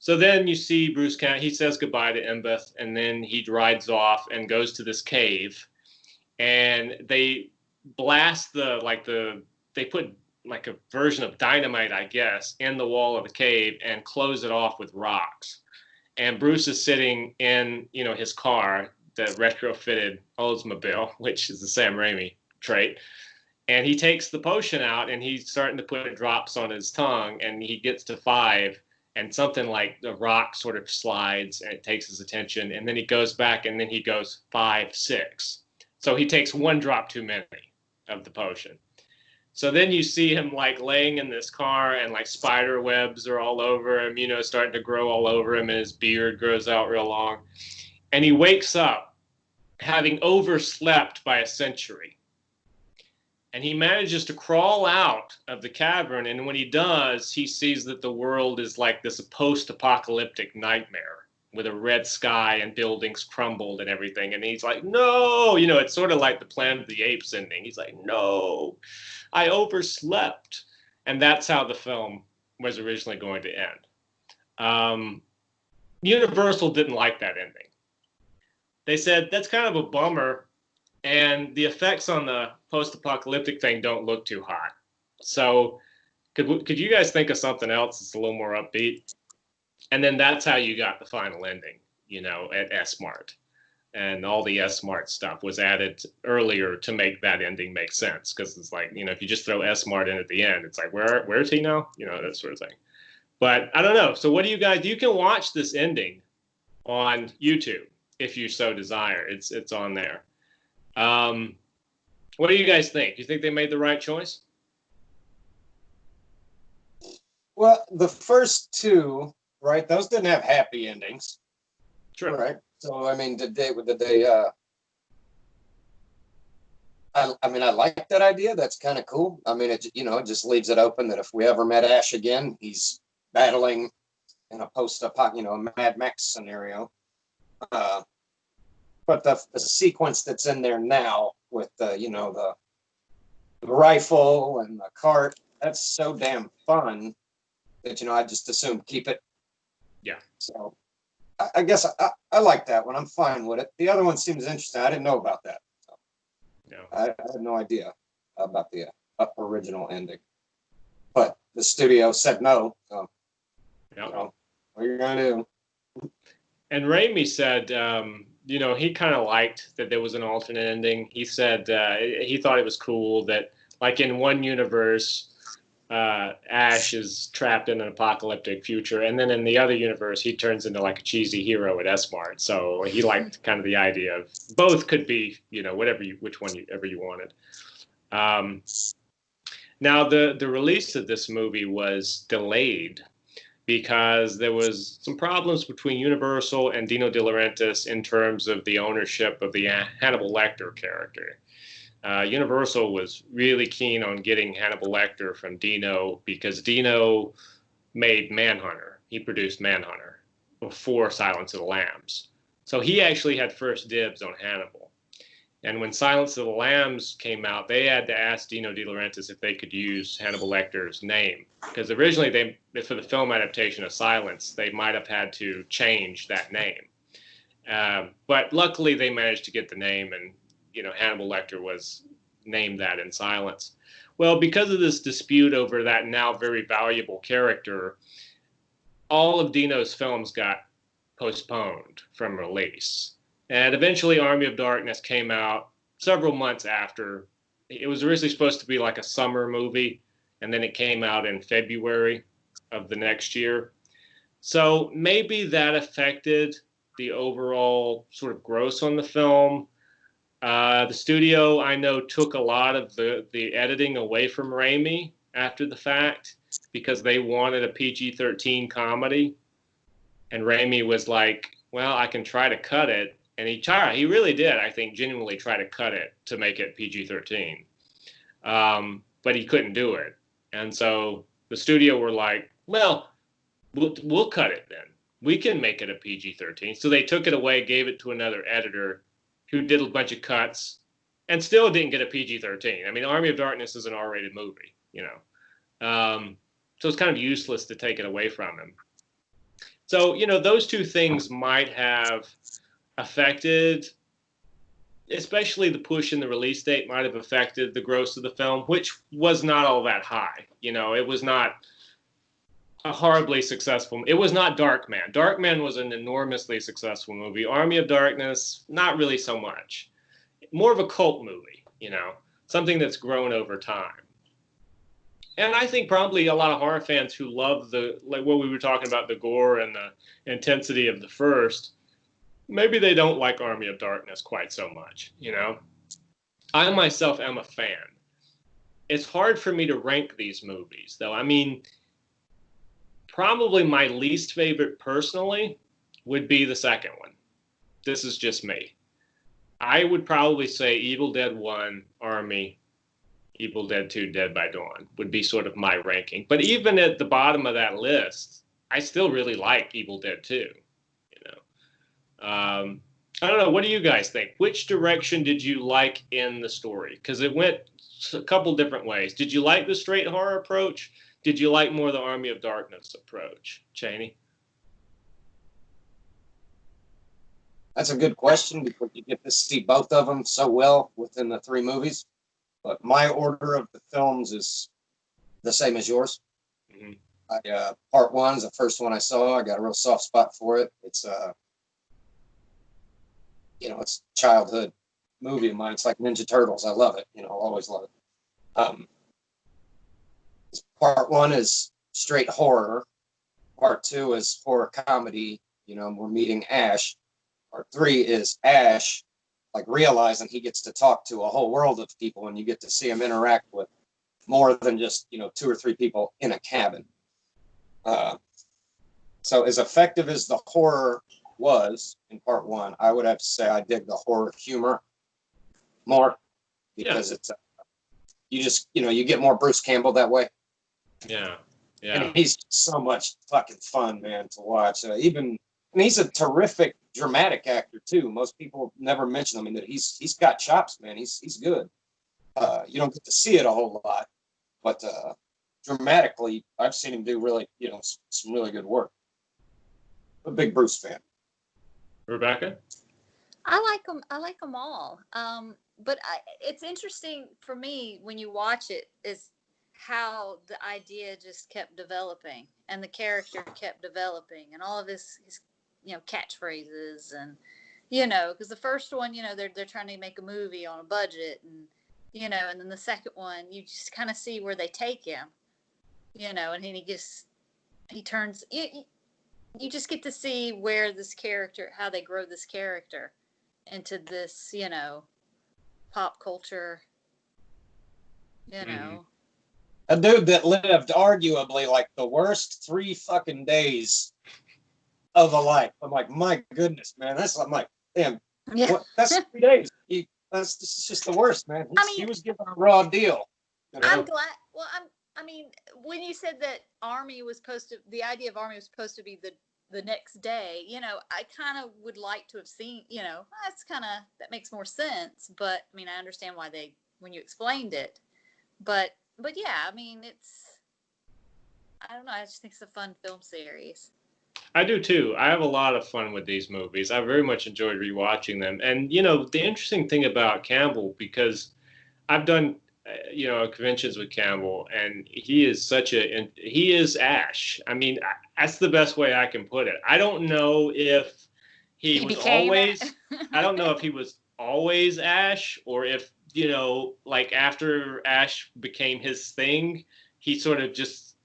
[SPEAKER 1] So then you see Bruce Campbell, he says goodbye to Embeth, and then he rides off and goes to this cave, and they blast they put like a version of dynamite, I guess, in the wall of the cave and close it off with rocks. And Bruce is sitting in, you know, his car, the retrofitted Oldsmobile, which is the Sam Raimi trait. And he takes the potion out and he's starting to put drops on his tongue, and he gets to 5 and something like the rock sort of slides and it takes his attention, and then he goes back and then he goes 5, 6. So he takes 1 drop too many of the potion. So then you see him like laying in this car and like spider webs are all over him, you know, starting to grow all over him, and his beard grows out real long. And he wakes up having overslept by a century. And he manages to crawl out of the cavern, and when he does, he sees that the world is like this post-apocalyptic nightmare with a red sky and buildings crumbled and everything. And he's like, no, you know, it's sort of like the Planet of the Apes ending. He's like, no, I overslept. And that's how the film was originally going to end. Universal didn't like that ending. They said, that's kind of a bummer, and the effects on the post-apocalyptic thing don't look too hot. So could you guys think of something else that's a little more upbeat? And then that's how you got the final ending, you know, at S-Mart. And all the S-Mart stuff was added earlier to make that ending make sense. Because it's like, you know, if you just throw S-Mart in at the end, it's like, where's he now? You know, that sort of thing. But I don't know. So what do you guys, you can watch this ending on YouTube if you so desire. It's on there. What do you guys think? Do you think they made the right choice?
[SPEAKER 2] Well, the first 2, right? Those didn't have happy endings.
[SPEAKER 1] Sure.
[SPEAKER 2] Right. So I mean, did they? I mean, I like that idea. That's kind of cool. I mean, it just leaves it open that if we ever met Ash again, he's battling in a Mad Max scenario. But the sequence that's in there now with the rifle and the cart, that's so damn fun that, I just assume keep it.
[SPEAKER 1] Yeah.
[SPEAKER 2] So I guess I like that one. I'm fine with it. The other one seems interesting. I didn't know about that. So
[SPEAKER 1] Yeah.
[SPEAKER 2] I had no idea about the original ending. But the studio said no. So,
[SPEAKER 1] yeah.
[SPEAKER 2] what are you going to do?
[SPEAKER 1] And Raimi said, he kind of liked that there was an alternate ending. He said he thought it was cool that, like in one universe, Ash is trapped in an apocalyptic future, and then in the other universe, he turns into like a cheesy hero at S-Mart. So he liked kind of the idea of both could be, which one ever you wanted. Now the release of this movie was delayed because there was some problems between Universal and Dino De Laurentiis in terms of the ownership of the Hannibal Lecter character. Universal was really keen on getting Hannibal Lecter from Dino because Dino made Manhunter. He produced Manhunter before Silence of the Lambs. So he actually had first dibs on Hannibal. And when Silence of the Lambs came out, they had to ask Dino De Laurentiis if they could use Hannibal Lecter's name. Because originally, for the film adaptation of Silence, they might have had to change that name. But luckily, they managed to get the name, and Hannibal Lecter was named that in Silence. Well, because of this dispute over that now very valuable character, all of Dino's films got postponed from release. And eventually Army of Darkness came out several months after. It was originally supposed to be like a summer movie, and then it came out in February of the next year. So maybe that affected the overall sort of gross on the film. The studio, I know, took a lot of the editing away from Raimi after the fact because they wanted a PG-13 comedy. And Raimi was like, well, I can try to cut it. And he really did, I think, genuinely try to cut it to make it PG-13. But he couldn't do it. And so the studio were like, well, we'll cut it then. We can make it a PG-13. So they took it away, gave it to another editor who did a bunch of cuts and still didn't get a PG-13. I mean, Army of Darkness is an R-rated movie, so it's kind of useless to take it away from him. So, those two things might have affected, especially the push in the release date might have affected the gross of the film, which was not all that high. It was not a horribly successful. It was not Darkman. Darkman was an enormously successful movie. Army of Darkness, not really so much. More of a cult movie, something that's grown over time. And I think probably a lot of horror fans who love like what we were talking about, the gore and the intensity of the first, maybe they don't like Army of Darkness quite so much, I myself am a fan. It's hard for me to rank these movies, though. I mean, probably my least favorite personally would be the second one. This is just me. I would probably say Evil Dead 1, Army, Evil Dead 2, Dead by Dawn would be sort of my ranking. But even at the bottom of that list, I still really like Evil Dead 2. I don't know. What do you guys think? Which direction did you like in the story? Because it went a couple different ways. Did you like the straight horror approach? Did you like more the Army of Darkness approach? Chaney?
[SPEAKER 2] That's a good question because you get to see both of them so well within the three movies. But my order of the films is the same as yours. Mm-hmm. Part one is the first one I saw. I got a real soft spot for it. It's it's a childhood movie of mine. It's like Ninja Turtles. I love it. I'll always love it. Part one is straight horror. Part two is horror comedy. We're meeting Ash. Part three is Ash, like realizing he gets to talk to a whole world of people, and you get to see him interact with more than just, two or three people in a cabin. So as effective as the horror was in part one, I would have to say I dig the horror humor more because it's you just you get more Bruce Campbell that way.
[SPEAKER 1] Yeah.
[SPEAKER 2] And he's so much fucking fun, man, to watch. And he's a terrific dramatic actor too. Most people never mention him. I mean, that he's got chops, man. He's good. You don't get to see it a whole lot, but dramatically, I've seen him do really some really good work. I'm a big Bruce fan.
[SPEAKER 1] Rebecca?
[SPEAKER 3] I like them all. But it's interesting for me when you watch it is how the idea just kept developing and the character kept developing and all of this is catchphrases and, because the first one, they're trying to make a movie on a budget and, and then the second one, you just kind of see where they take him, and then he turns, you just get to see where this character, how they grow this character into this, pop culture,
[SPEAKER 1] Mm-hmm.
[SPEAKER 2] A dude that lived arguably like the worst 3 fucking days of a life. I'm like, my goodness, man. I'm like, damn,
[SPEAKER 3] yeah.
[SPEAKER 2] that's 3 days. This is just the worst, man. He was given a raw deal.
[SPEAKER 3] I'm glad. Well, when you said that the idea of Army was supposed to be the next day, I kind of would like to have seen, that makes more sense. But I understand why when you explained it, but yeah, I don't know. I just think it's a fun film series.
[SPEAKER 1] I do too. I have a lot of fun with these movies. I very much enjoyed rewatching them. And the interesting thing about Campbell, because I've done conventions with Campbell, and he is Ash. That's the best way I can put it. I don't know if he was always. I don't know if he was always Ash, or if like after Ash became his thing, he sort of just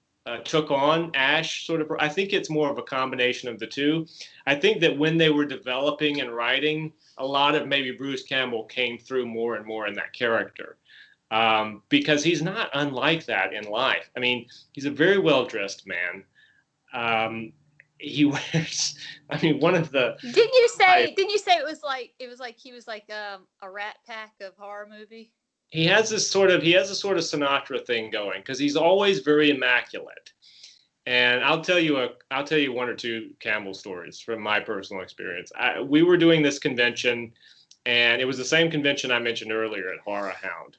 [SPEAKER 1] took on Ash sort of. I think it's more of a combination of the two. I think that when they were developing and writing, a lot of maybe Bruce Campbell came through more and more in that character. Because he's not unlike that in life. He's a very well-dressed man. He wears, one of the.
[SPEAKER 3] Didn't you say it was like he was like a Rat Pack of horror movie?
[SPEAKER 1] He has a sort of Sinatra thing going, because he's always very immaculate. And I'll tell you one or two Campbell stories from my personal experience. We were doing this convention, and it was the same convention I mentioned earlier at Horror Hound.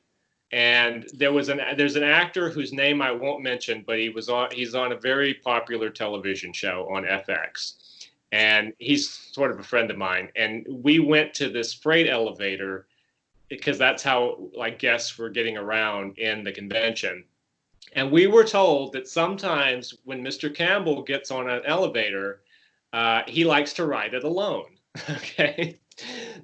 [SPEAKER 1] And there's an actor whose name I won't mention, but he's on a very popular television show on FX. And he's sort of a friend of mine. And we went to this freight elevator, because that's how guests were getting around in the convention. And we were told that sometimes when Mr. Campbell gets on an elevator, he likes to ride it alone. Okay.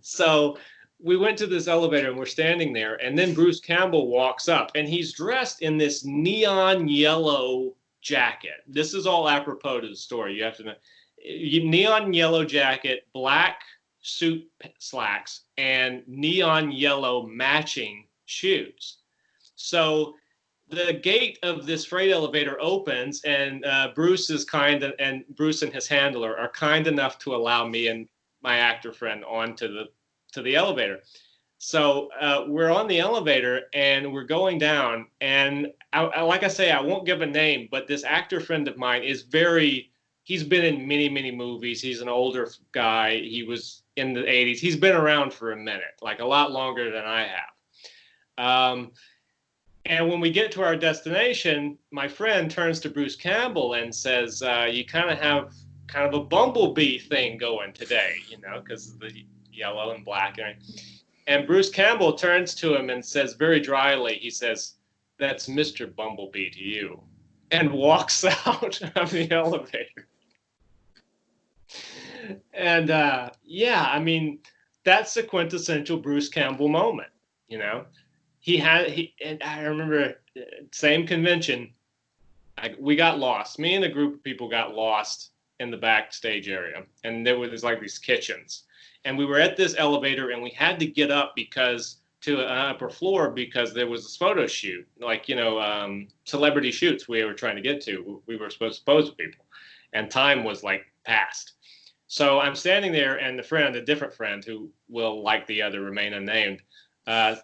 [SPEAKER 1] So we went to this elevator and we're standing there, and then Bruce Campbell walks up, and he's dressed in this neon yellow jacket. This is all apropos to the story. You have to know, neon yellow jacket, black suit slacks, and neon yellow matching shoes. So the gate of this freight elevator opens, and Bruce and his handler are kind enough to allow me and my actor friend onto the elevator. So we're on the elevator and we're going down, and like I say, I won't give a name, but this actor friend of mine he's been in many, many movies. He's an older guy. He was in the 80s. He's been around for a minute, like a lot longer than I have. And when we get to our destination, my friend turns to Bruce Campbell and says, you kind of have kind of a bumblebee thing going today, because of the yellow and black. And Bruce Campbell turns to him and says very dryly, he says, "That's Mr. Bumblebee to you," and walks out of the elevator. And that's a quintessential Bruce Campbell moment. And I remember same convention, we got lost. Me and a group of people got lost in the backstage area, and there was these kitchens. And we were at this elevator, and we had to get up to an upper floor because there was this photo shoot, celebrity shoots we were trying to get to. We were supposed to pose with people, and time was past. So I'm standing there, and a different friend who will, like the other, remain unnamed,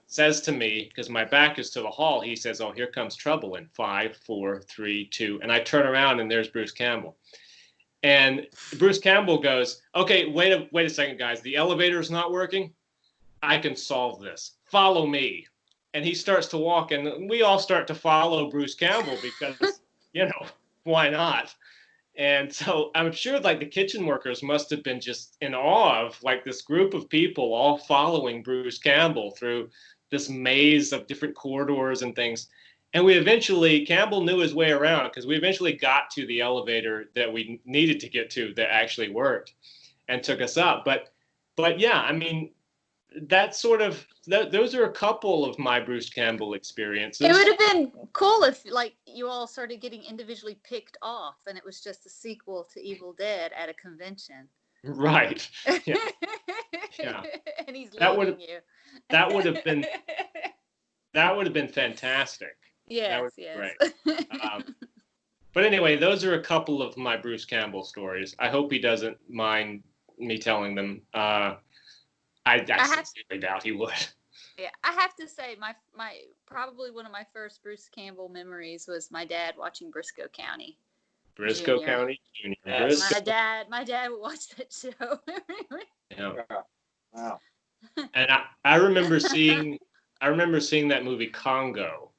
[SPEAKER 1] says to me, because my back is to the hall, he says, "Oh, here comes trouble in 5, 4, 3, 2." And I turn around, and there's Bruce Campbell. And Bruce Campbell goes, "Okay, wait a second, guys. The elevator's not working. I can solve this. Follow me." And he starts to walk, and we all start to follow Bruce Campbell because, why not? And so I'm sure the kitchen workers must have been just in awe of this group of people all following Bruce Campbell through this maze of different corridors and things. And Campbell knew his way around, because we eventually got to the elevator that we needed to get to that actually worked. and took us up. But yeah, I mean, that sort of those are a couple of my Bruce Campbell experiences.
[SPEAKER 3] It would have been cool if like you all started getting individually picked off and it was just a sequel to Evil Dead at a convention.
[SPEAKER 1] Right. Yeah. Yeah.
[SPEAKER 3] And he's leading you.
[SPEAKER 1] That would have been fantastic.
[SPEAKER 3] Yes, yes.
[SPEAKER 1] Great. But anyway, those are a couple of my Bruce Campbell stories. I hope he doesn't mind me telling them. I sincerely doubt he would.
[SPEAKER 3] Yeah, I have to say, my probably one of my first Bruce Campbell memories was my dad watching Briscoe County.
[SPEAKER 1] Briscoe County Junior.
[SPEAKER 3] Yes. My dad would watch that show.
[SPEAKER 1] Yeah.
[SPEAKER 2] Wow.
[SPEAKER 1] And I remember seeing that movie Congo.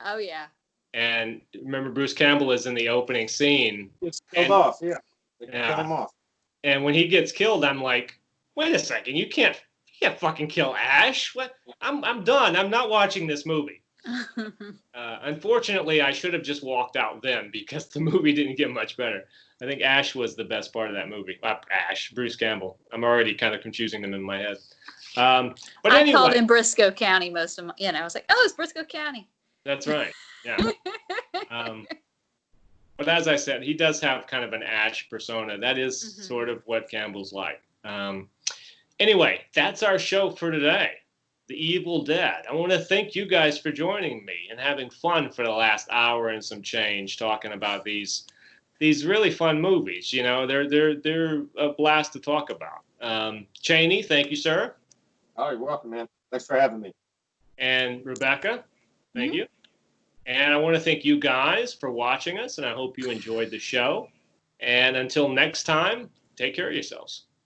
[SPEAKER 3] Oh yeah.
[SPEAKER 1] And remember Bruce Campbell is in the opening scene.
[SPEAKER 2] It's killed off, yeah. They cut him off.
[SPEAKER 1] And when he gets killed, I'm like, wait a second, you can't fucking kill Ash. What? I'm done. I'm not watching this movie. Unfortunately, I should have just walked out then because the movie didn't get much better. I think Ash was the best part of that movie. Bruce Campbell. I'm already kind of confusing them in my head. But
[SPEAKER 3] I
[SPEAKER 1] anyway,
[SPEAKER 3] called him Briscoe County most of my, I was like, oh, it's Briscoe County.
[SPEAKER 1] That's right. Yeah. But as I said, he does have kind of an Ash persona. That is sort of what Campbell's like. Anyway, that's our show for today. The Evil Dead. I want to thank you guys for joining me and having fun for the last hour and some change talking about these really fun movies. You know, they're a blast to talk about. Chaney, thank you, sir.
[SPEAKER 2] Oh, you're welcome, man. Thanks for having me.
[SPEAKER 1] And Rebecca, thank you. And I want to thank you guys for watching us, and I hope you enjoyed the show. And until next time, take care of yourselves.